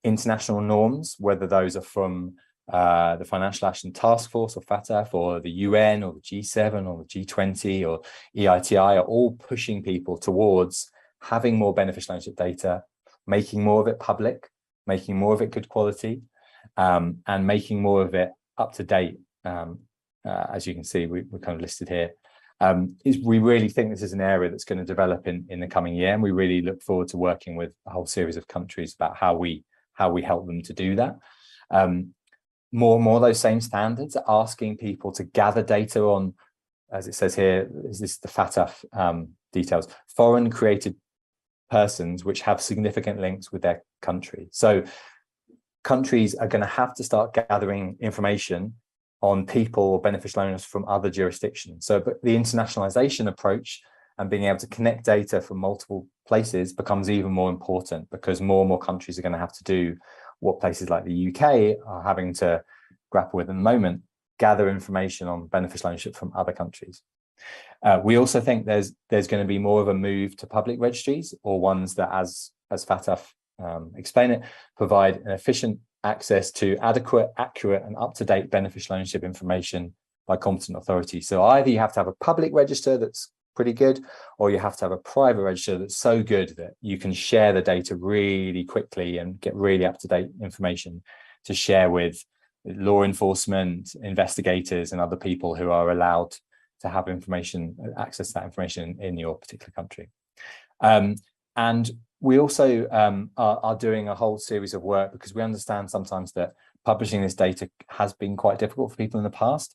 C: International norms, whether those are from the Financial Action Task Force or FATF or the UN or the G7 or the G20 or EITI, are all pushing people towards having more beneficial ownership data, making more of it public, making more of it good quality, and making more of it up to date. As you can see, we're kind of listed here. We really think this is an area that's going to develop in the coming year, and we really look forward to working with a whole series of countries about how we how we help them to do that. More and more those same standards are asking people to gather data on, as it says here, is this the FATF details, foreign created persons which have significant links with their country. So countries are going to have to start gathering information on people or beneficial owners from other jurisdictions. So the internationalization approach and being able to connect data from multiple places becomes even more important, because more and more countries are going to have to do what places like the UK are having to grapple with at the moment, gather information on beneficial ownership from other countries. We also think there's going to be more of a move to public registries, or ones that, as FATF explain it, provide an efficient access to adequate, accurate and up-to-date beneficial ownership information by competent authorities. So either you have to have a public register that's pretty good, or you have to have a private register that's so good that you can share the data really quickly and get really up-to-date information to share with law enforcement, investigators and other people who are allowed to have information, access to that information in your particular country. And we also are doing a whole series of work, because we understand sometimes that publishing this data has been quite difficult for people in the past.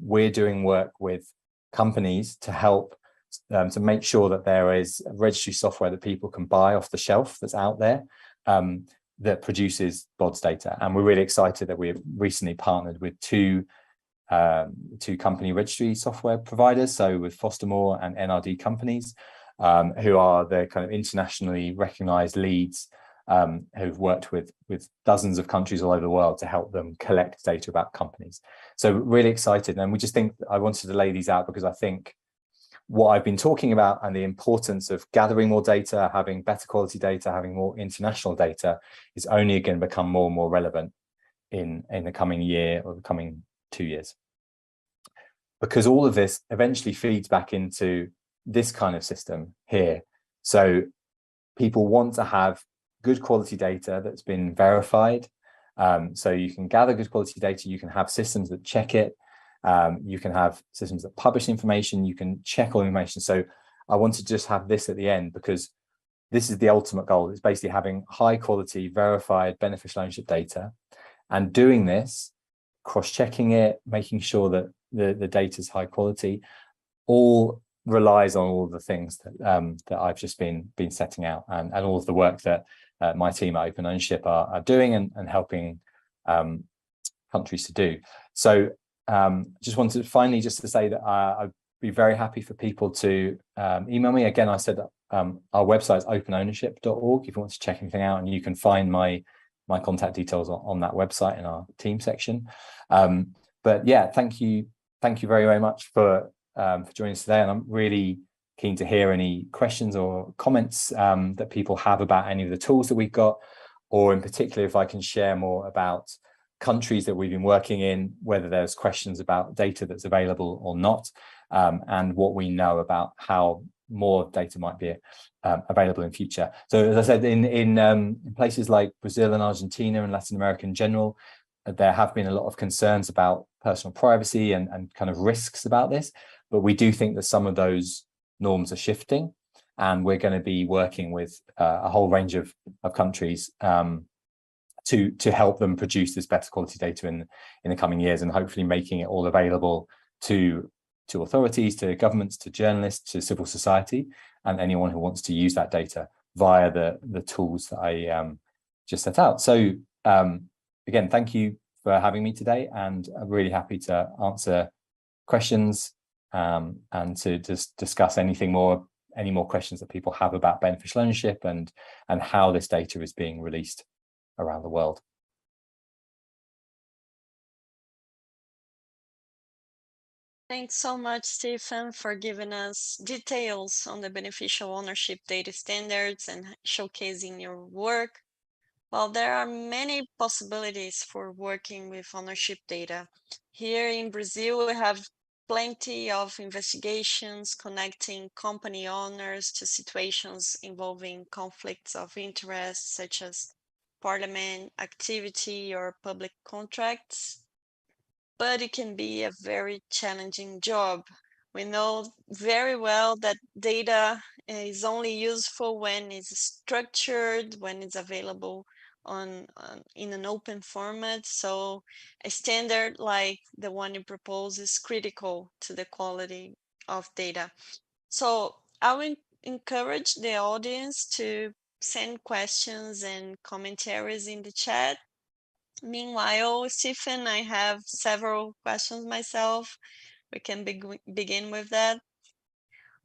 C: We're doing work with companies to help to make sure that there is registry software that people can buy off the shelf that's out there that produces BODS data. And we're really excited that we've recently partnered with two company registry software providers, so with Fostermore and NRD companies, who are the kind of internationally recognized leads who've worked with dozens of countries all over the world to help them collect data about companies. So really excited. And we just think, I wanted to lay these out because I think what I've been talking about and the importance of gathering more data, having better quality data, having more international data is only going to become more and more relevant in the coming year or the coming 2 years. Because all of this eventually feeds back into this kind of system here. So people want to have good quality data that's been verified. So you can gather good quality data, you can have systems that check it, you can have systems that publish information, you can check all information. So I want to just have this at the end, because this is the ultimate goal. It's basically having high quality, verified beneficial ownership data, and doing this, cross-checking it, making sure that the data is high quality, all relies on all of the things that I've just been setting out, and all of the work that my team at Open Ownership are doing and helping countries to do. So just wanted finally just to say that I'd be very happy for people to email me. Again, I said our website is openownership.org if you want to check anything out, and you can find my contact details on that website in our team section. But yeah, thank you very, very much for joining us today, and I'm really keen to hear any questions or comments that people have about any of the tools that we've got, or in particular if I can share more about countries that we've been working in, whether there's questions about data that's available or not, and what we know about how more data might be available in future. So as I said, in places like Brazil and Argentina and Latin America in general, there have been a lot of concerns about personal privacy and kind of risks about this, but we do think that some of those norms are shifting, and we're going to be working with a whole range of countries to help them produce this better quality data in the coming years, and hopefully making it all available to authorities, to governments, to journalists, to civil society, and anyone who wants to use that data via the tools that I just set out. So again, thank you for having me today, and I'm really happy to answer questions and to just discuss any more questions that people have about beneficial ownership and how this data is being released around the world.
A: Thanks so much, Stephen, for giving us details on the beneficial ownership data standards and showcasing your work. Well, there are many possibilities for working with ownership data. Here in Brazil, we have plenty of investigations connecting company owners to situations involving conflicts of interest, such as parliament activity or public contracts. But it can be a very challenging job. We know very well that data is only useful when it's structured, when it's available in an open format. So a standard like the one you propose is critical to the quality of data. So I will encourage the audience to send questions and commentaries in the chat. Meanwhile, Stephen, I have several questions myself. We can begin with that.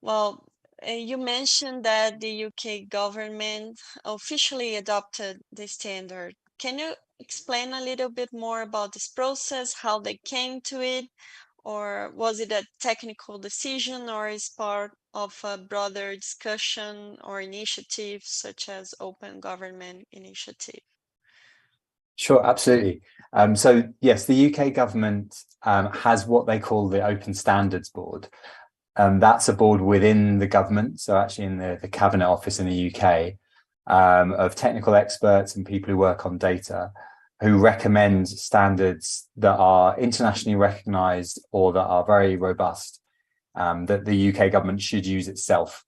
A: Well, you mentioned that the UK government officially adopted the standard. Can you explain a little bit more about this process, how they came to it, or was it a technical decision, or is part of a broader discussion or initiative such as Open Government Initiative?
C: Sure, absolutely. So yes, the UK government has what they call the Open Standards Board. That's a board within the government, so actually in the Cabinet Office in the UK, of technical experts and people who work on data, who recommend standards that are internationally recognised or that are very robust, that the UK government should use itself.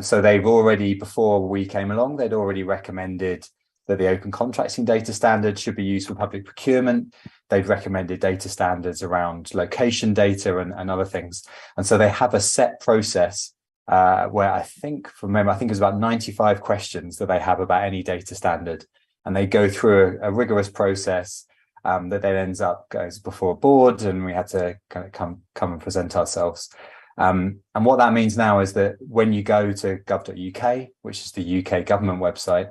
C: So they've already, before we came along, they'd already recommended that the open contracting data standard should be used for public procurement. They'd recommended data standards around location data and other things. And so they have a set process where I think, from memory, I think it's about 95 questions that they have about any data standard. And they go through a rigorous process that then goes before a board, and we had to kind of come and present ourselves. And what that means now is that when you go to gov.uk, which is the UK government website,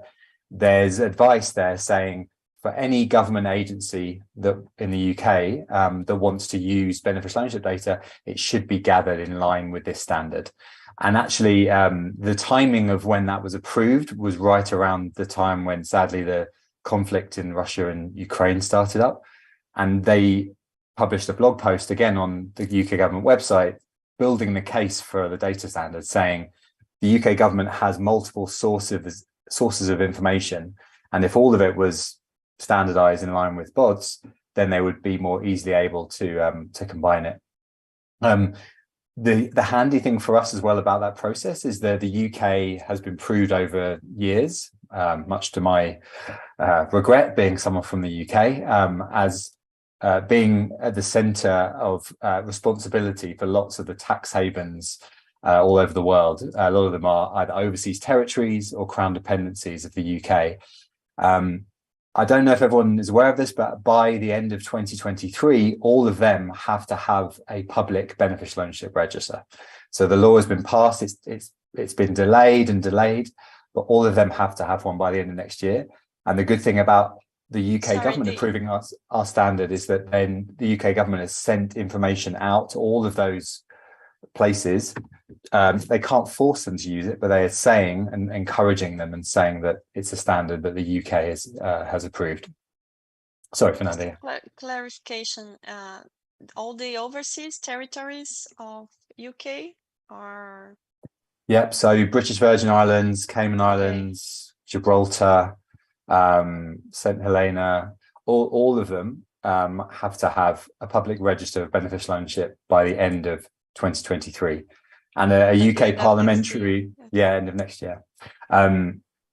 C: there's advice there saying for any government agency that in the UK that wants to use beneficial ownership data, it should be gathered in line with this standard. And actually, the timing of when that was approved was right around the time when, sadly, the conflict in Russia and Ukraine started up. And they published a blog post again on the UK government website, building the case for the data standard, saying the UK government has multiple sources of information, and if all of it was standardized in line with BODs, then they would be more easily able to combine it. The handy thing for us as well about that process is that the UK has been proved over years, much to my regret, being someone from the UK, as being at the center of responsibility for lots of the tax havens all over the world. A lot of them are either overseas territories or crown dependencies of the UK. I don't know if everyone is aware of this, but by the end of 2023, all of them have to have a public beneficial ownership register. So the law has been passed, it's been delayed, but all of them have to have one by the end of next year. And the good thing about the UK government approving our standard is that then the UK government has sent information out to all of those places. They can't force them to use it, but they are saying and encouraging them and saying that it's a standard that the UK has approved. Sorry, Fernanda.
A: Clarification, all the overseas territories of UK are...
C: Yep, so British Virgin Islands, Cayman Islands, Gibraltar, St Helena, all of them have to have a public register of beneficial ownership by the end of 2023, and a UK parliamentary end of next year.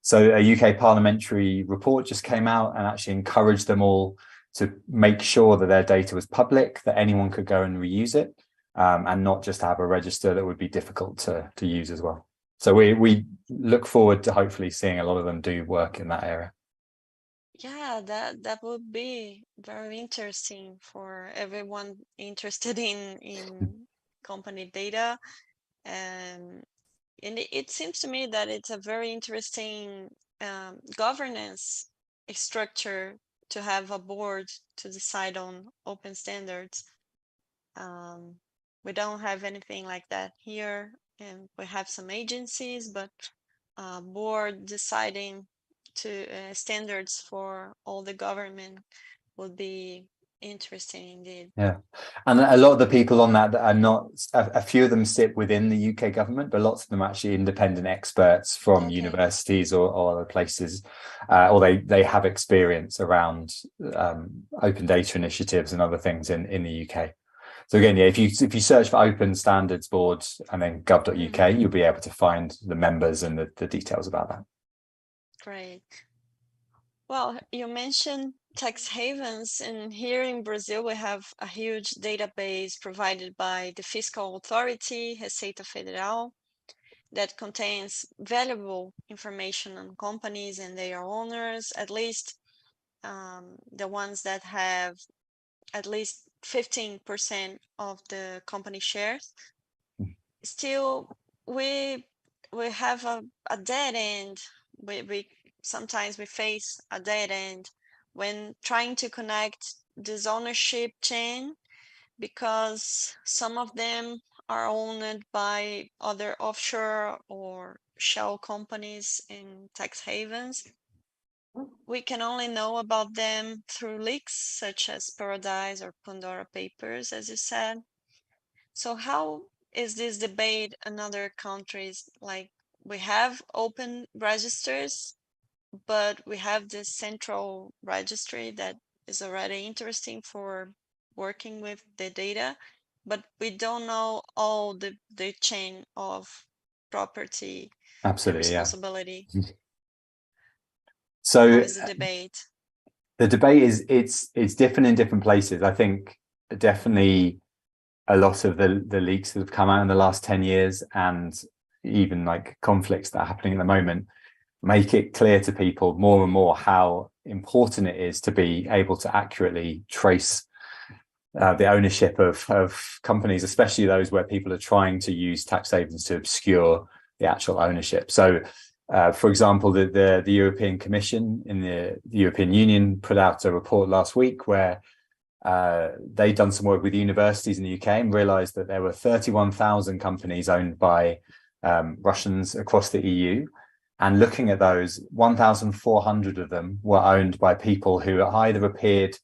C: So a UK parliamentary report just came out and actually encouraged them all to make sure that their data was public, that anyone could go and reuse it, and not just have a register that would be difficult to use as well. So we look forward to hopefully seeing a lot of them do work in that area.
A: Yeah, that would be very interesting for everyone interested in company data. And it seems to me that it's a very interesting governance structure to have a board to decide on open standards. We don't have anything like that here, and we have some agencies, but board deciding to standards for all the government would be interesting indeed.
C: Yeah, and a lot of the people on that are not, a few of them sit within the UK government, but lots of them are actually independent experts from universities or other places, or they have experience around open data initiatives and other things in the UK. So again, yeah, if you search for Open Standards Board and then gov.uk, you'll be able to find the members and the details about that.
A: Great. Well, you mentioned tax havens, and here in Brazil, we have a huge database provided by the fiscal authority, Receita Federal, that contains valuable information on companies and their owners, at least the ones that have at least 15% of the company shares. Still, we have a dead end. We sometimes we face a dead end when trying to connect this ownership chain, because some of them are owned by other offshore or shell companies in tax havens. We can only know about them through leaks such as Paradise or Pandora Papers, as you said. So how is this debate in other countries? Like, we have open registers, but we have this central registry that is already interesting for working with the data, but we don't know all the chain of property and
C: Absolutely, yeah.
A: responsibility.
C: So
A: How is the debate?
C: the debate is it's different in different places. I think definitely a lot of the leaks that have come out in the last 10 years and even like conflicts that are happening at the moment make it clear to people more and more how important it is to be able to accurately trace the ownership of companies, especially those where people are trying to use tax havens to obscure the actual ownership. So for example, the European Commission in the European Union put out a report last week where they'd done some work with universities in the UK and realized that there were 31,000 companies owned by Russians across the EU. And looking at those, 1,400 of them were owned by people who either appeared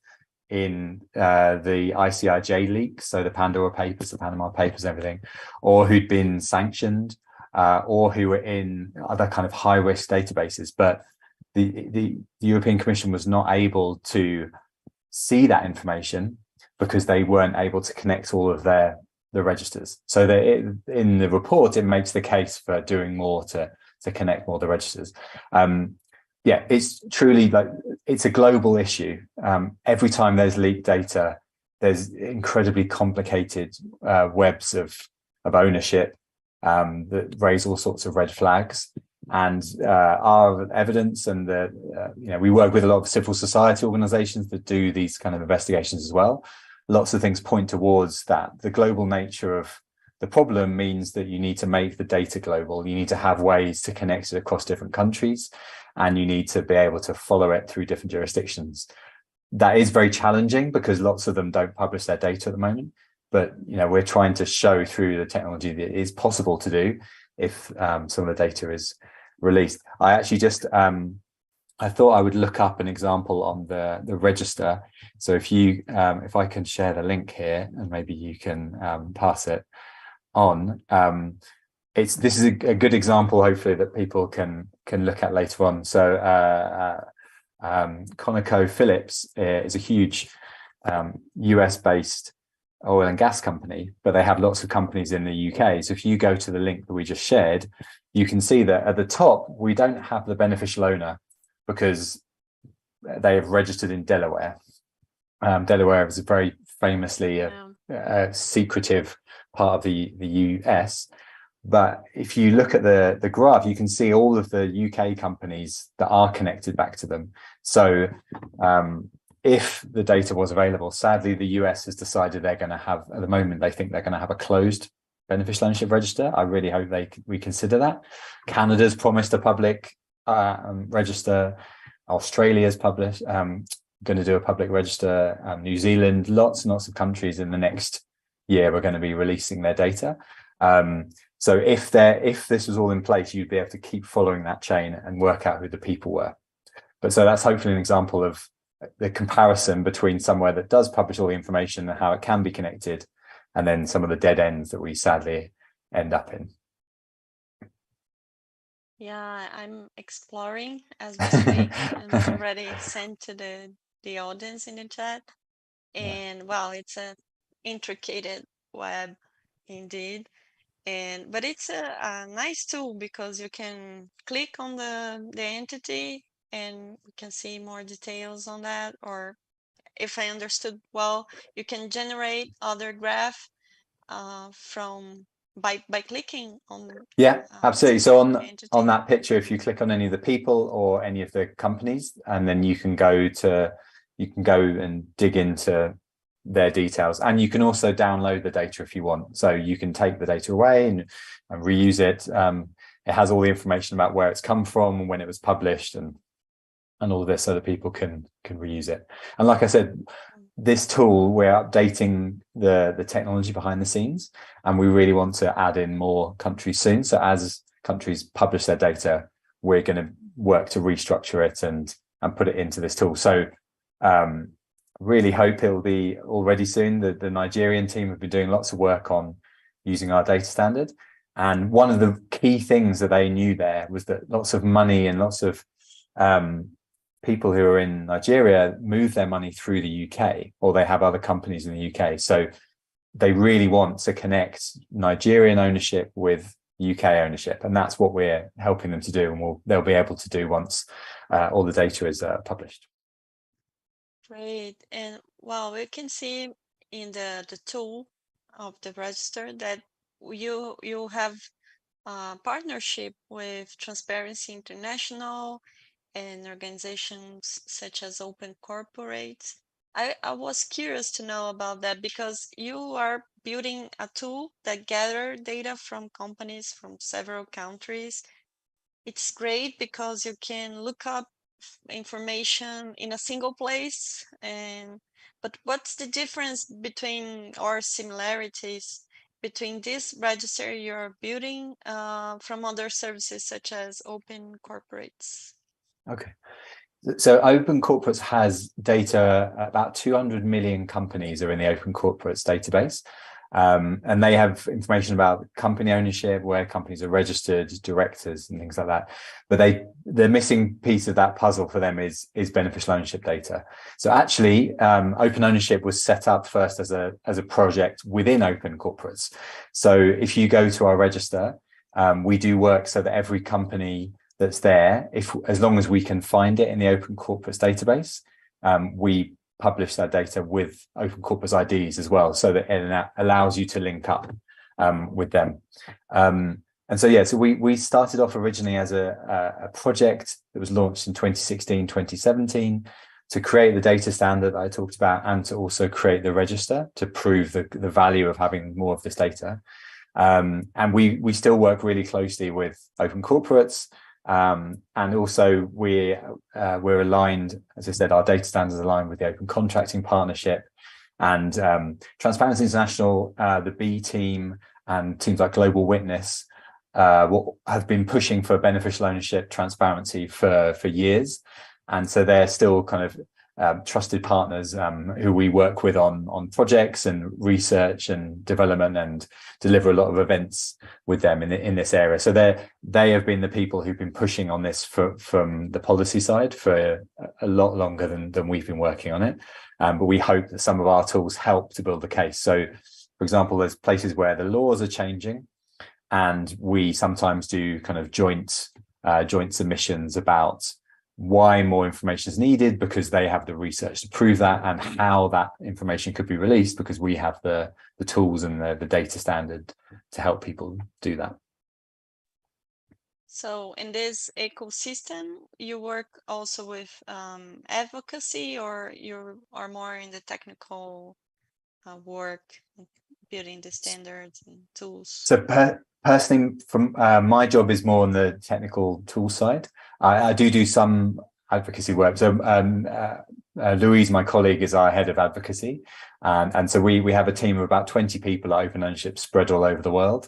C: in the ICIJ leaks, so the Pandora Papers, the Panama Papers, everything, or who'd been sanctioned, or who were in other kind of high-risk databases. But the European Commission was not able to see that information because they weren't able to connect all of the registers. So in the report, it makes the case for doing more to connect more of the registers. Yeah, it's truly like it's a global issue. Every time there's leaked data, there's incredibly complicated webs of ownership that raise all sorts of red flags. And our evidence and we work with a lot of civil society organizations that do these kind of investigations as well. Lots of things point towards that. The global nature of the problem means that you need to make the data global. You need to have ways to connect it across different countries, and you need to be able to follow it through different jurisdictions. That is very challenging because lots of them don't publish their data at the moment. But we're trying to show through the technology that it is possible to do if some of the data is released. I actually just I thought I would look up an example on the register. So if I can share the link here, and maybe you can pass it on. This is a good example, hopefully, that people can look at later on. So ConocoPhillips is a huge US-based oil and gas company, but they have lots of companies in the UK. So if you go to the link that we just shared, you can see that at the top, we don't have the beneficial owner because they have registered in Delaware. Delaware is a very famously a secretive part of the US. But if you look at the graph, you can see all of the UK companies that are connected back to them. So if the data was available, sadly, the US has decided they're going to have, at the moment, they think they're going to have a closed beneficial ownership register. I really hope they reconsider that. Canada's promised a public register. Australia's published, going to do a public register. New Zealand, lots and lots of countries in the next year are going to be releasing their data. So if this was all in place, you'd be able to keep following that chain and work out who the people were. But so that's hopefully an example of the comparison between somewhere that does publish all the information and how it can be connected, and then some of the dead ends that we sadly end up in.
A: Yeah, I'm exploring as we speak, and it's already sent to the audience in the chat. And wow, it's a intricate web indeed. But it's a nice tool because you can click on the entity and we can see more details on that? Or if I understood well, you can generate other graph from by clicking on
C: Yeah, absolutely. So
A: entity.
C: on that picture, if you click on any of the people or any of the companies, and then you can go and dig into their details, and you can also download the data if you want. So you can take the data away and reuse it. It has all the information about where it's come from, when it was published, and all of this, so that people can reuse it. And like I said, this tool, we're updating the technology behind the scenes, and we really want to add in more countries soon. So as countries publish their data, we're going to work to restructure it and put it into this tool. So really hope it'll be all ready soon. The Nigerian team have been doing lots of work on using our data standard. And one of the key things that they knew there was that lots of money and lots of people who are in Nigeria move their money through the UK, or they have other companies in the UK. So they really want to connect Nigerian ownership with UK ownership. And that's what we're helping them to do. And they'll be able to do once all the data is published.
A: Great. And well, we can see in the tool of the register that you have a partnership with Transparency International and organizations such as Open Corporate. I was curious to know about that, because you are building a tool that gather data from companies from several countries. It's great because you can look up information in a single place. But what's the difference between, or similarities between this register you're building from other services such as Open Corporates?
C: Okay. So Open Corporates has data, about 200 million companies are in the Open Corporates database. And they have information about company ownership, where companies are registered, directors, and things like that. But the missing piece of that puzzle for them is beneficial ownership data. So actually, open ownership was set up first as a project within Open Corporates. So if you go to our register, we do work so that every company that's there, as long as we can find it in the Open Corporates database, we publish that data with Open Corporates IDs as well, so that it allows you to link up with them. And so, yeah, so we started off originally as a project that was launched in 2016, 2017, to create the data standard that I talked about, and to also create the register to prove the value of having more of this data. And we still work really closely with Open Corporates. And also we're aligned, as I said, our data standards are aligned with the Open Contracting Partnership, and Transparency International, the B team, and teams like Global Witness have been pushing for beneficial ownership transparency for years. And so they're still kind of trusted partners who we work with on projects and research and development, and deliver a lot of events with them in this area. So they have been the people who've been pushing on this from the policy side for a lot longer than we've been working on it. But we hope that some of our tools help to build the case. So, for example, there's places where the laws are changing, and we sometimes do kind of joint submissions about why more information is needed, because they have the research to prove that, and how that information could be released, because we have the tools and the data standard to help people do that.
A: So in this ecosystem, you work also with advocacy, or you are more in the technical work, building the standards and tools?
C: So personally, from my job is more on the technical tool side. I do some advocacy work. So Louise, my colleague, is our head of advocacy. And so we have a team of about 20 people at Open Ownership spread all over the world.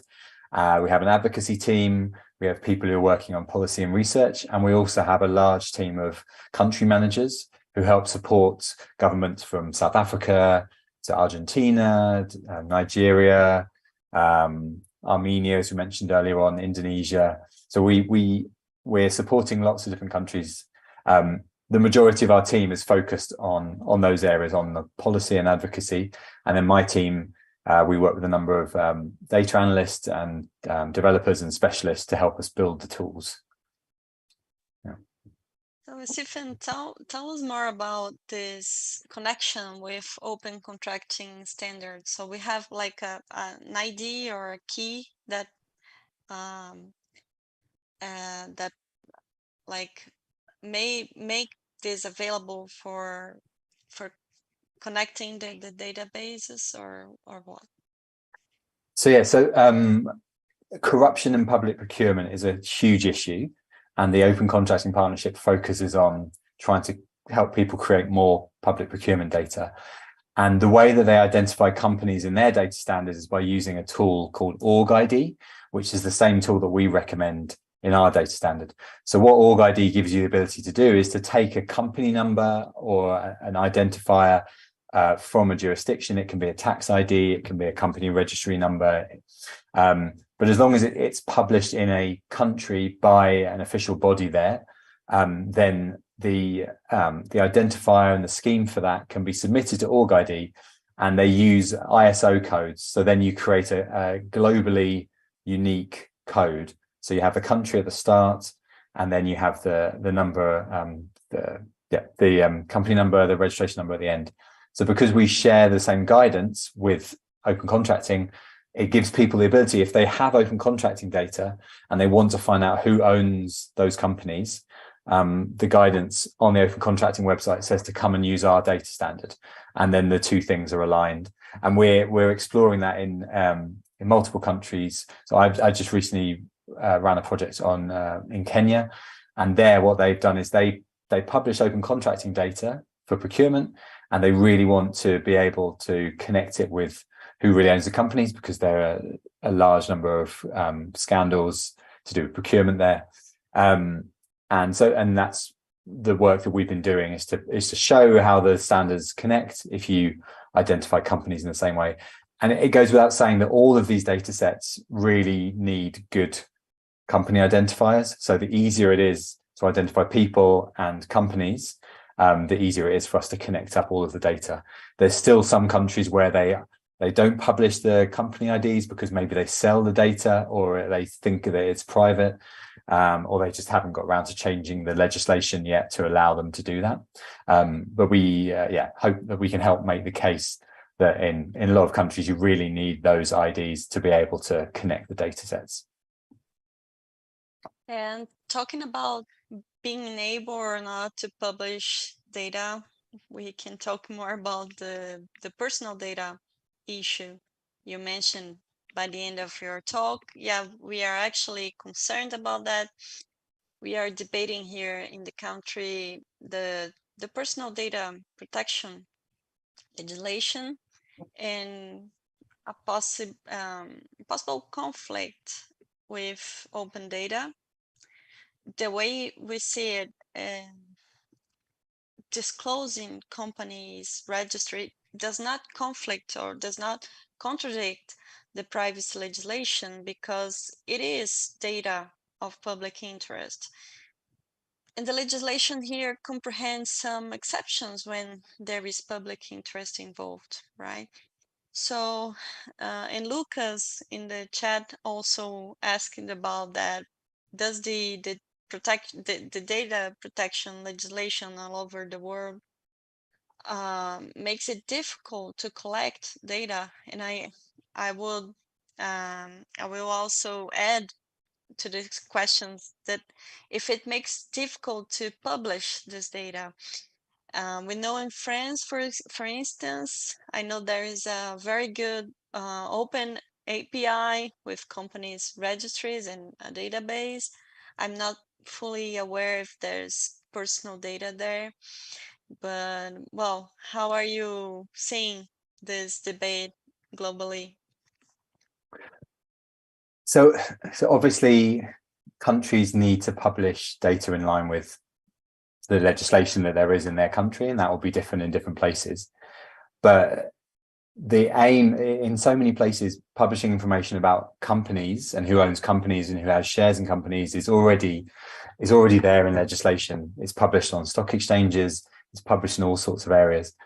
C: We have an advocacy team. We have people who are working on policy and research. And we also have a large team of country managers who help support governments from South Africa to Argentina, Nigeria, Armenia, as we mentioned earlier on, Indonesia. So we're supporting lots of different countries. The majority of our team is focused on those areas, on the policy and advocacy. And then my team, we work with a number of data analysts and developers and specialists to help us build the tools. Yeah.
A: So Stephen, tell us more about this connection with open contracting standards. So we have like an ID or a key that that like may make this available for connecting the databases or what?
C: So yeah, corruption in public procurement is a huge issue, and the Open Contracting Partnership focuses on trying to help people create more public procurement data. And the way that they identify companies in their data standards is by using a tool called OrgID, which is the same tool that we recommend in our data standard. So what OrgID gives you the ability to do is to take a company number or an identifier from a jurisdiction. It can be a tax ID, it can be a company registry number. But as long as it's published in a country by an official body there, then the identifier and the scheme for that can be submitted to OrgID, and they use ISO codes. So then you create a globally unique code. So you have the country at the start, and then you have the number, the company number, the registration number at the end. So because we share the same guidance with open contracting, it gives people the ability, if they have open contracting data and they want to find out who owns those companies, the guidance on the open contracting website says to come and use our data standard, and then the two things are aligned. And we're exploring that in multiple countries. So I just recently ran a project on in Kenya, and there what they've done is they publish open contracting data for procurement, and they really want to be able to connect it with who really owns the companies, because there are a large number of scandals to do with procurement there. And that's the work that we've been doing, is to show how the standards connect if you identify companies in the same way. And it goes without saying that all of these data sets really need good company identifiers. So the easier it is to identify people and companies, the easier it is for us to connect up all of the data. There's still some countries where they don't publish the company IDs because maybe they sell the data, or they think that it's private, or they just haven't got around to changing the legislation yet to allow them to do that. But we hope that we can help make the case that in a lot of countries you really need those IDs to be able to connect the data sets.
A: And talking about being able or not to publish data, we can talk more about the personal data issue you mentioned by the end of your talk. Yeah, we are actually concerned about that. We are debating here in the country the personal data protection legislation and a possible conflict with open data. The way we see it, disclosing companies' registry does not conflict or does not contradict the privacy legislation, because it is data of public interest. And the legislation here comprehends some exceptions when there is public interest involved, right? So, and Lucas in the chat also asking about that. Does the data protection legislation all over the world makes it difficult to collect data? And I will also add to these questions that if it makes difficult to publish this data, we know in France, for instance, I know there is a very good open API with companies' registries and a database. I'm not fully aware if there's personal data there, but well, how are you seeing this debate globally?
C: So obviously countries need to publish data in line with the legislation that there is in their country, and that will be different in different places. But the aim in so many places, publishing information about companies and who owns companies and who has shares in companies is already there in legislation. It's published on stock exchanges, it's published in all sorts of areas.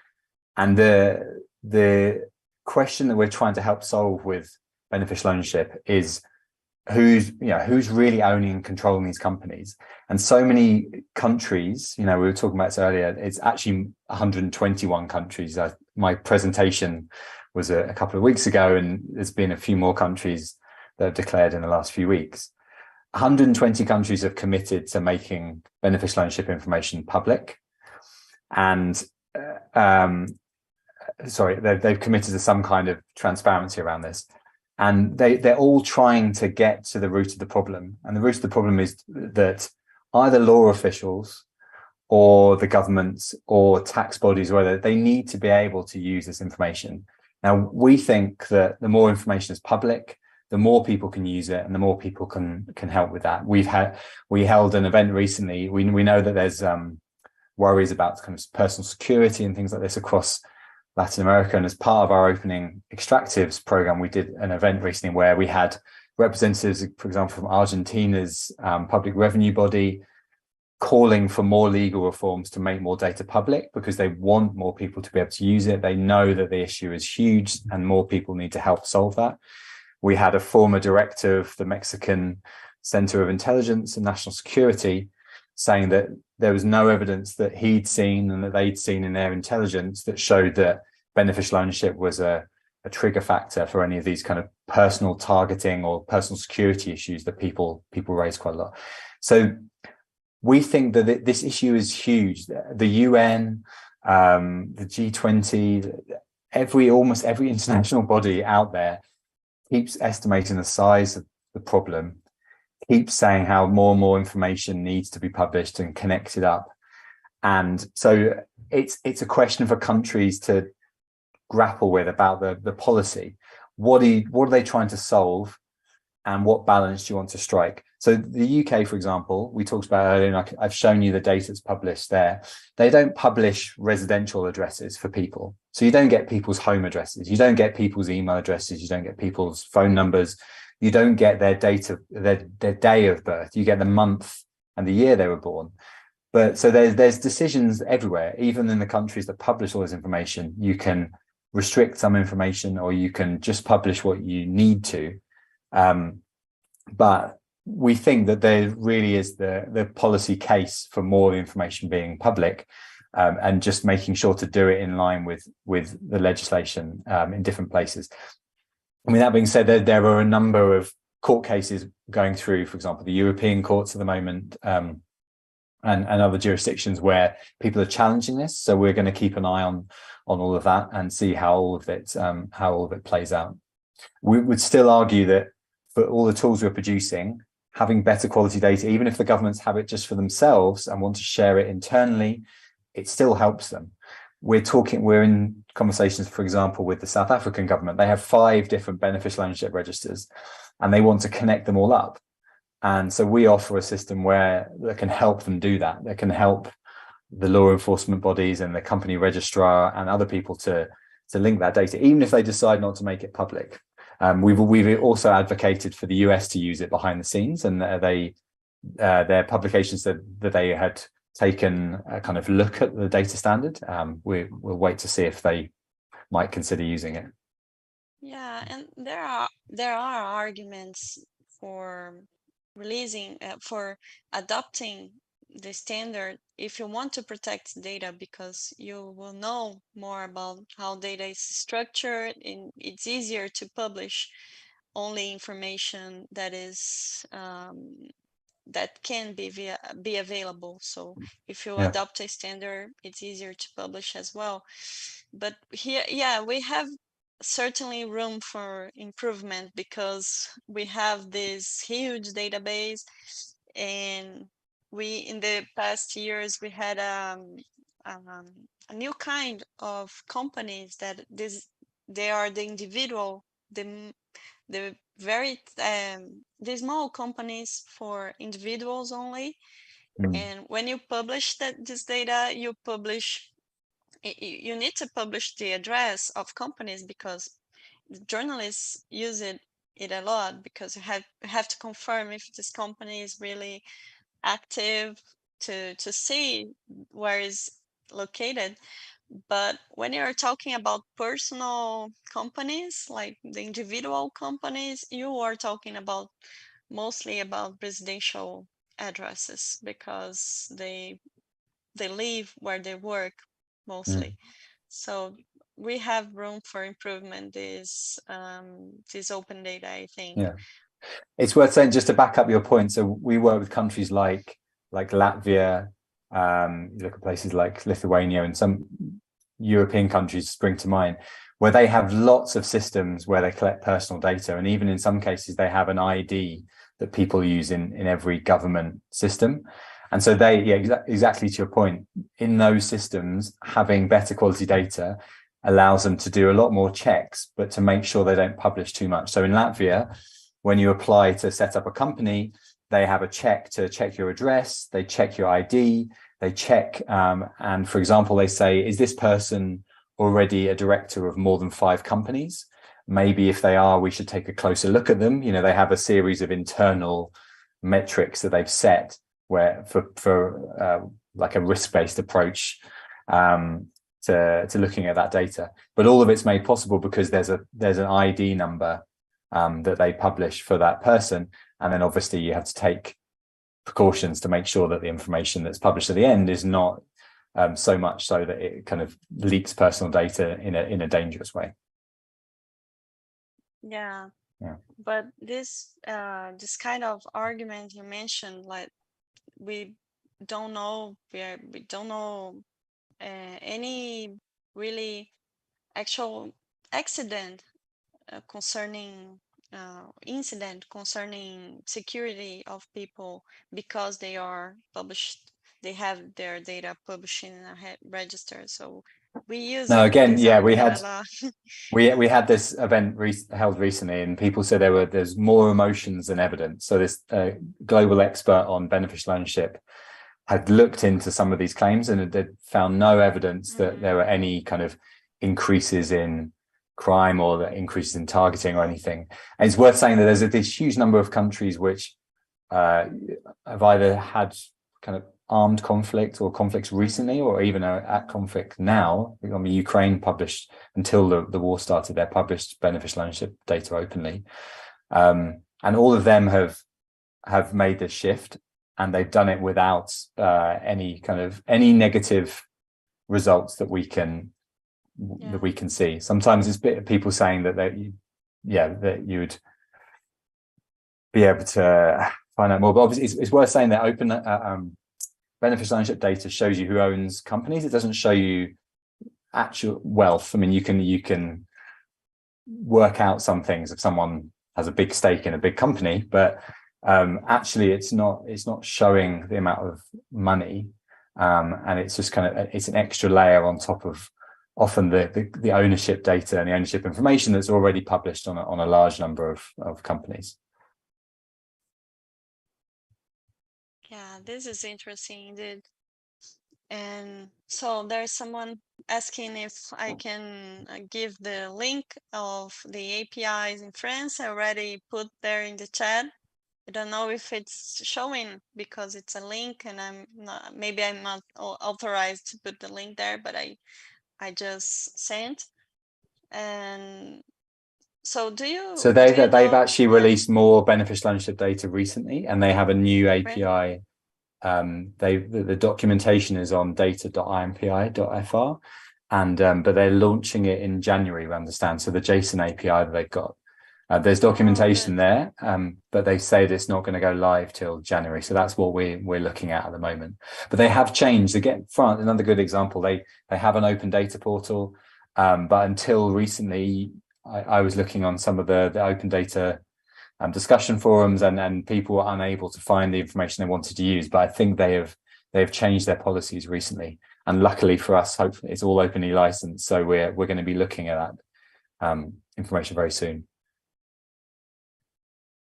C: And the question that we're trying to help solve with beneficial ownership is who's really owning and controlling these companies. And so many countries, we were talking about this earlier, it's actually 121 countries. My presentation was a couple of weeks ago, and there's been a few more countries that have declared in the last few weeks. 120 countries have committed to making beneficial ownership information public. And they've committed to some kind of transparency around this. And they're all trying to get to the root of the problem. And the root of the problem is that either law officials or the governments or tax bodies, whether they need to be able to use this information. Now, we think that the more information is public, the more people can use it and the more people can help with that. We held an event recently. We know that there's worries about kind of personal security and things like this across Latin America. And as part of our opening extractives program, we did an event recently where we had representatives, for example, from Argentina's public revenue body, calling for more legal reforms to make more data public because they want more people to be able to use it. They know that the issue is huge and more people need to help solve that. We had a former director of the Mexican Center of Intelligence and National Security saying that there was no evidence that he'd seen and that they'd seen in their intelligence that showed that beneficial ownership was a trigger factor for any of these kind of personal targeting or personal security issues that people raise quite a lot. So we think that this issue is huge. The UN, the G20, almost every international body out there keeps estimating the size of the problem, keeps saying how more and more information needs to be published and connected up. And so it's a question for countries to grapple with about the policy. What are they trying to solve, and what balance do you want to strike? So the UK, for example, we talked about earlier, and I've shown you the data that's published there. They don't publish residential addresses for people. So you don't get people's home addresses. You don't get people's email addresses. You don't get people's phone numbers. You don't get their date of their day of birth. You get the month and the year they were born. But so there's decisions everywhere, even in the countries that publish all this information. You can restrict some information, or you can just publish what you need to. But we think that there really is the policy case for more information being public, and just making sure to do it in line with the legislation in different places. I mean, that being said, there are a number of court cases going through, for example, the European courts at the moment, and other jurisdictions where people are challenging this. So we're going to keep an eye on all of that and see how all of it plays out. We would still argue that for all the tools we're producing, having better quality data, even if the governments have it just for themselves and want to share it internally, it still helps them. We're in conversations, for example, with the South African government. They have 5 different beneficial ownership registers, and they want to connect them all up. And so we offer a system that can help them do that. That can help the law enforcement bodies and the company registrar and other people to link that data, even if they decide not to make it public. We've also advocated for the US to use it behind the scenes, and their publication said that they had taken a kind of look at the data standard. We'll wait to see if they might consider using it.
A: Yeah, and there are arguments for adopting the standard if you want to protect data, because you will know more about how data is structured, and it's easier to publish only information that is that can be available. So if you adopt a standard, it's easier to publish as well. But here, we have certainly room for improvement, because we have this huge database, and in the past years we had a new kind of companies that they are the individual, the very the small companies for individuals only. And when you publish this data, you need to publish the address of companies, because journalists use it a lot, because you have to confirm if this company is really active to see where is located. But when you're talking about personal companies, like the individual companies, you are talking about mostly about residential addresses because they live where they work mostly. So we have room for improvement this open data, I think.
C: Yeah, it's worth saying, just to back up your point, so we work with countries like Latvia, you look at places like Lithuania, and some European countries spring to mind, where they have lots of systems where they collect personal data, and even in some cases they have an ID that people use in every government system. And so they, yeah, exactly to your point, in those systems, having better quality data allows them to do a lot more checks, but to make sure they don't publish too much. So in Latvia, when you apply to set up a company, they have a check to check your address, they check your ID, they check, and for example, they say, is this person already a director of more than 5 companies? Maybe if they are, we should take a closer look at them. You know, they have a series of internal metrics that they've set where for like a risk-based approach to looking at that data. But all of it's made possible because there's an ID number that they publish for that person, and then obviously you have to take precautions to make sure that the information that's published at the end is not so much so that it kind of leaks personal data in a dangerous way.
A: Yeah.
C: Yeah.
A: But this kind of argument you mentioned, like we don't know any really actual accident concerning incident concerning security of people because they have their data published in a register. So we use
C: we had this event held recently, and people said there's more emotions than evidence. So this global expert on beneficial ownership had looked into some of these claims and had found no evidence that there were any kind of increases in crime or the increases in targeting or anything. And it's worth saying that there's this huge number of countries which have either had kind of armed conflict or conflicts recently, or even are at conflict now. I mean, Ukraine published, until the war started, they published beneficial ownership data openly, and all of them have made this shift, and they've done it without any negative results that we can see. Sometimes it's people saying that you would be able to find out more, but obviously it's worth saying that open beneficial ownership data shows you who owns companies. It doesn't show you actual wealth. I mean, you can work out some things if someone has a big stake in a big company, but actually it's not showing the amount of money, and it's just it's an extra layer on top of often the ownership data and the ownership information that's already published on a large number of companies.
A: Yeah, this is interesting indeed. And so there's someone asking if I can give the link of the APIs in France. I already put there in the chat. I don't know if it's showing because it's a link, and maybe I'm not authorized to put the link there, but I just sent. And so
C: So they've actually released more beneficial ownership data recently, and they have a new API. The documentation is on data.impi.fr, and but they're launching it in January, we understand. So the JSON API that they've got, there's documentation there, but they say that it's not going to go live till January. So that's what we're looking at the moment. But they have changed. Again, France, another good example. They have an open data portal, but until recently, I was looking on some of the open data discussion forums, and people were unable to find the information they wanted to use. But I think they've changed their policies recently, and luckily for us, hopefully it's all openly licensed. So we're going to be looking at that information very soon.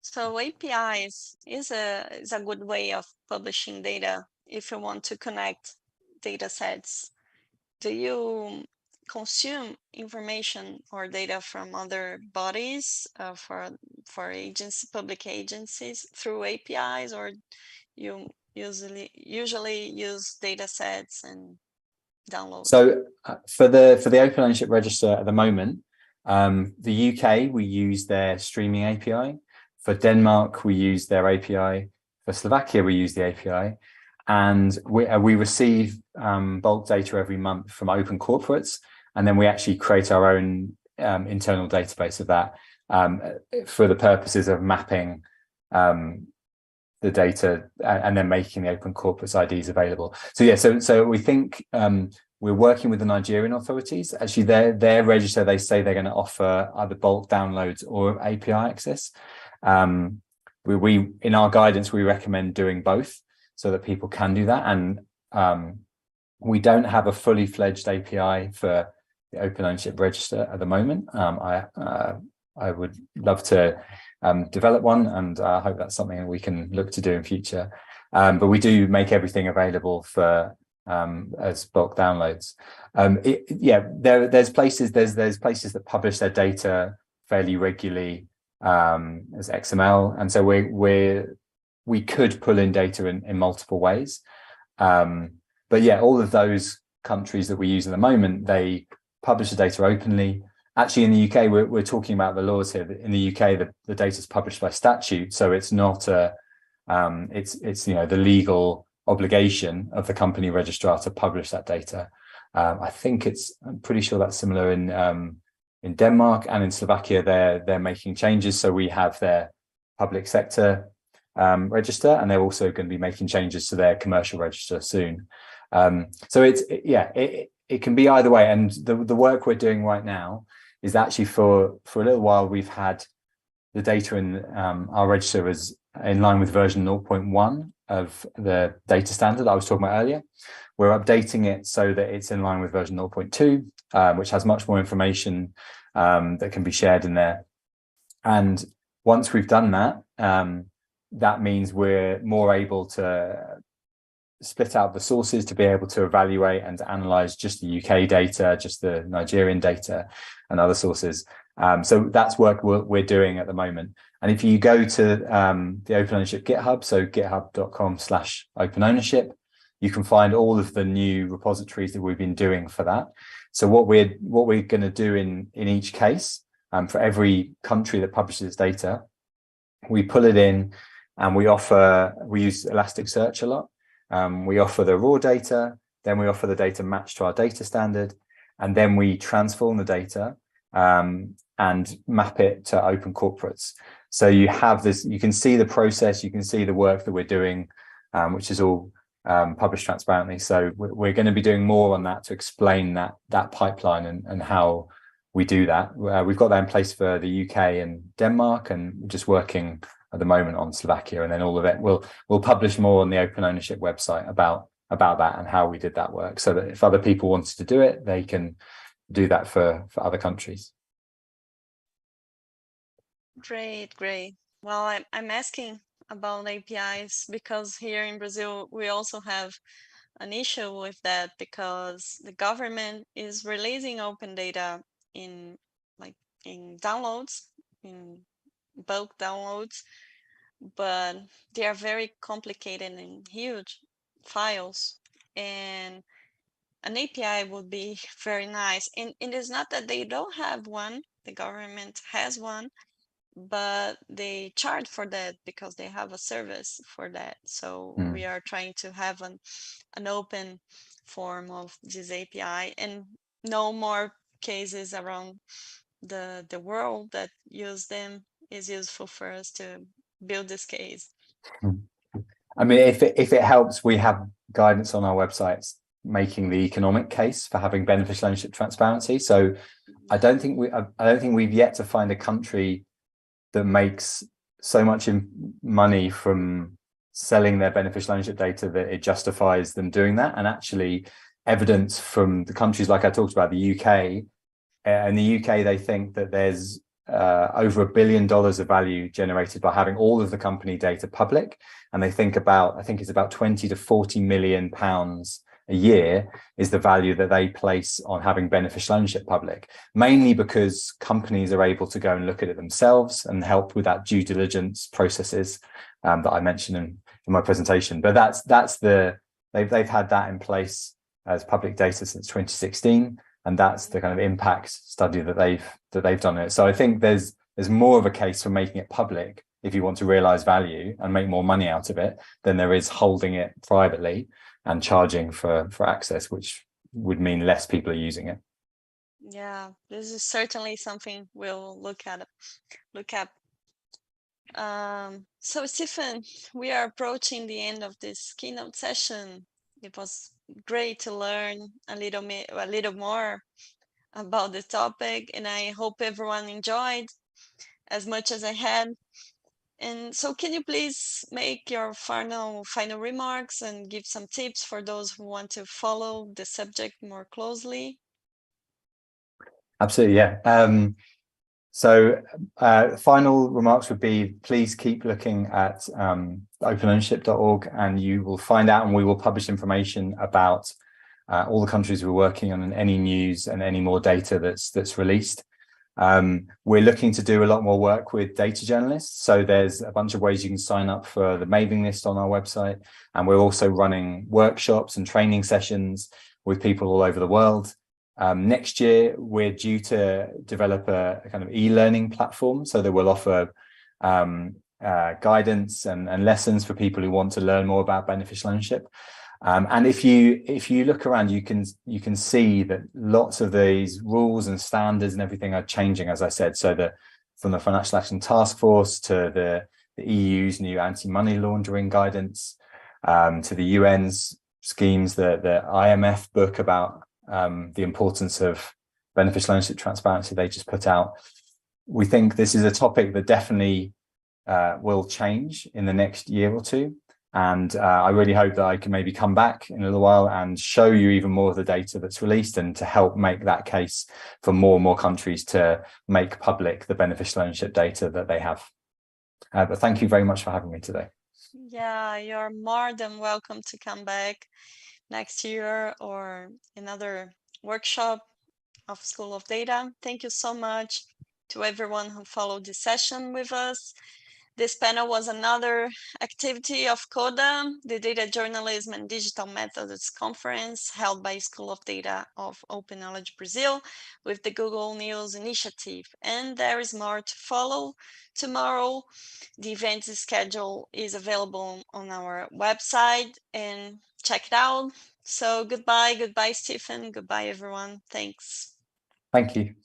A: So APIs is a good way of publishing data if you want to connect data sets. Do you consume information or data from other bodies for public agencies through APIs, or you usually use data sets and download?
C: So for the Open Ownership Register at the moment, the UK, we use their streaming API. For Denmark, we use their API. For Slovakia, we use the API. And we receive bulk data every month from open corporates, and then we actually create our own internal database of that for the purposes of mapping the data and then making the open corporates IDs available. So yeah, so we think we're working with the Nigerian authorities. Actually, their register, they say they're going to offer either bulk downloads or API access. We in our guidance, we recommend doing both so that people can do that. And we don't have a fully fledged API for the Open Ownership Register at the moment. I would love to develop one, and I hope that's something that we can look to do in future. But we do make everything available for as bulk downloads. There's places that publish their data fairly regularly as XML, and so we could pull in data in multiple ways. But yeah, all of those countries that we use at the moment, they publish the data openly. Actually, in the UK, we're talking about the laws here. In the UK, the data is published by statute, so it's not it's the legal obligation of the company registrar to publish that data. I'm pretty sure that's similar in Denmark, and in Slovakia. They're making changes, so we have their public sector register, and they're also going to be making changes to their commercial register soon. So it can be either way, and the work we're doing right now is actually for a little while we've had the data in our register is in line with version 0.1 of the data standard I was talking about earlier. We're updating it so that it's in line with version 0.2, which has much more information that can be shared in there. And once we've done that, that means we're more able to split out the sources to be able to evaluate and to analyze just the UK data, just the Nigerian data and other sources. So that's work we're doing at the moment. And if you go to the Open Ownership GitHub, so github.com/openownership, you can find all of the new repositories that we've been doing for that. So what we're going to do in each case, for every country that publishes data, we pull it in and we use Elasticsearch a lot. We offer the raw data, then we offer the data matched to our data standard, and then we transform the data and map it to open corporates. So you have this, you can see the process, you can see the work that we're doing, which is all published transparently. So we're going to be doing more on that to explain that pipeline and how we do that. We've got that in place for the UK and Denmark, and we're just working at the moment on Slovakia, and then all of it we'll publish more on the Open Ownership website about that and how we did that work, so that if other people wanted to do it, they can do that for other countries.
A: Great. Well, I'm asking about APIs because here in Brazil we also have an issue with that, because the government is releasing open data in downloads, in bulk downloads, but they are very complicated and huge files, and an API would be very nice. And it is not that they don't have one, the government has one, but they charge for that because they have a service for that. So we are trying to have an open form of this API, and no more cases around the world that use them is useful for us to build this case.
C: I mean, if it helps, we have guidance on our websites making the economic case for having beneficial ownership transparency. So I don't think we've yet to find a country that makes so much money from selling their beneficial ownership data that it justifies them doing that. And actually, evidence from the countries like I talked about, the UK. In the UK, they think that there's over $1 billion of value generated by having all of the company data public, and they think it's about 20 to 40 million pounds a year is the value that they place on having beneficial ownership public, mainly because companies are able to go and look at it themselves and help with that due diligence processes that I mentioned in my presentation. But they've had that in place as public data since 2016. And that's the kind of impact study that they've done it. So I think there's more of a case for making it public if you want to realize value and make more money out of it, than there is holding it privately and charging for access, which would mean less people are using it.
A: Yeah, this is certainly something we'll look at. So Stephen, we are approaching the end of this keynote session. It was great to learn a little more about the topic, and I hope everyone enjoyed as much as I had. And so can you please make your final remarks and give some tips for those who want to follow the subject more closely?
C: Absolutely, yeah. So final remarks would be, please keep looking at openownership.org, and you will find out, and we will publish information about all the countries we're working on and any news and any more data that's released. We're looking to do a lot more work with data journalists. So there's a bunch of ways you can sign up for the mailing list on our website. And we're also running workshops and training sessions with people all over the world. Next year, we're due to develop a kind of e-learning platform so that we'll offer guidance and lessons for people who want to learn more about beneficial ownership. And if you look around, you can see that lots of these rules and standards and everything are changing, as I said. So from the Financial Action Task Force to the EU's new anti-money laundering guidance, to the UN's schemes, the IMF book about the importance of beneficial ownership transparency they just put out. We think this is a topic that definitely will change in the next year or two. And I really hope that I can maybe come back in a little while and show you even more of the data that's released, and to help make that case for more and more countries to make public the beneficial ownership data that they have. But thank you very much for having me today.
A: Yeah, you're more than welcome to come back next year or another workshop of School of Data. Thank you so much to everyone who followed this session with us. This panel was another activity of Coda, the Data Journalism and Digital Methods Conference held by School of Data of Open Knowledge Brasil with the Google News Initiative. And there is more to follow tomorrow. The event schedule is available on our website, and check it out. So goodbye, Stephen. Goodbye, everyone. Thanks.
C: Thank you.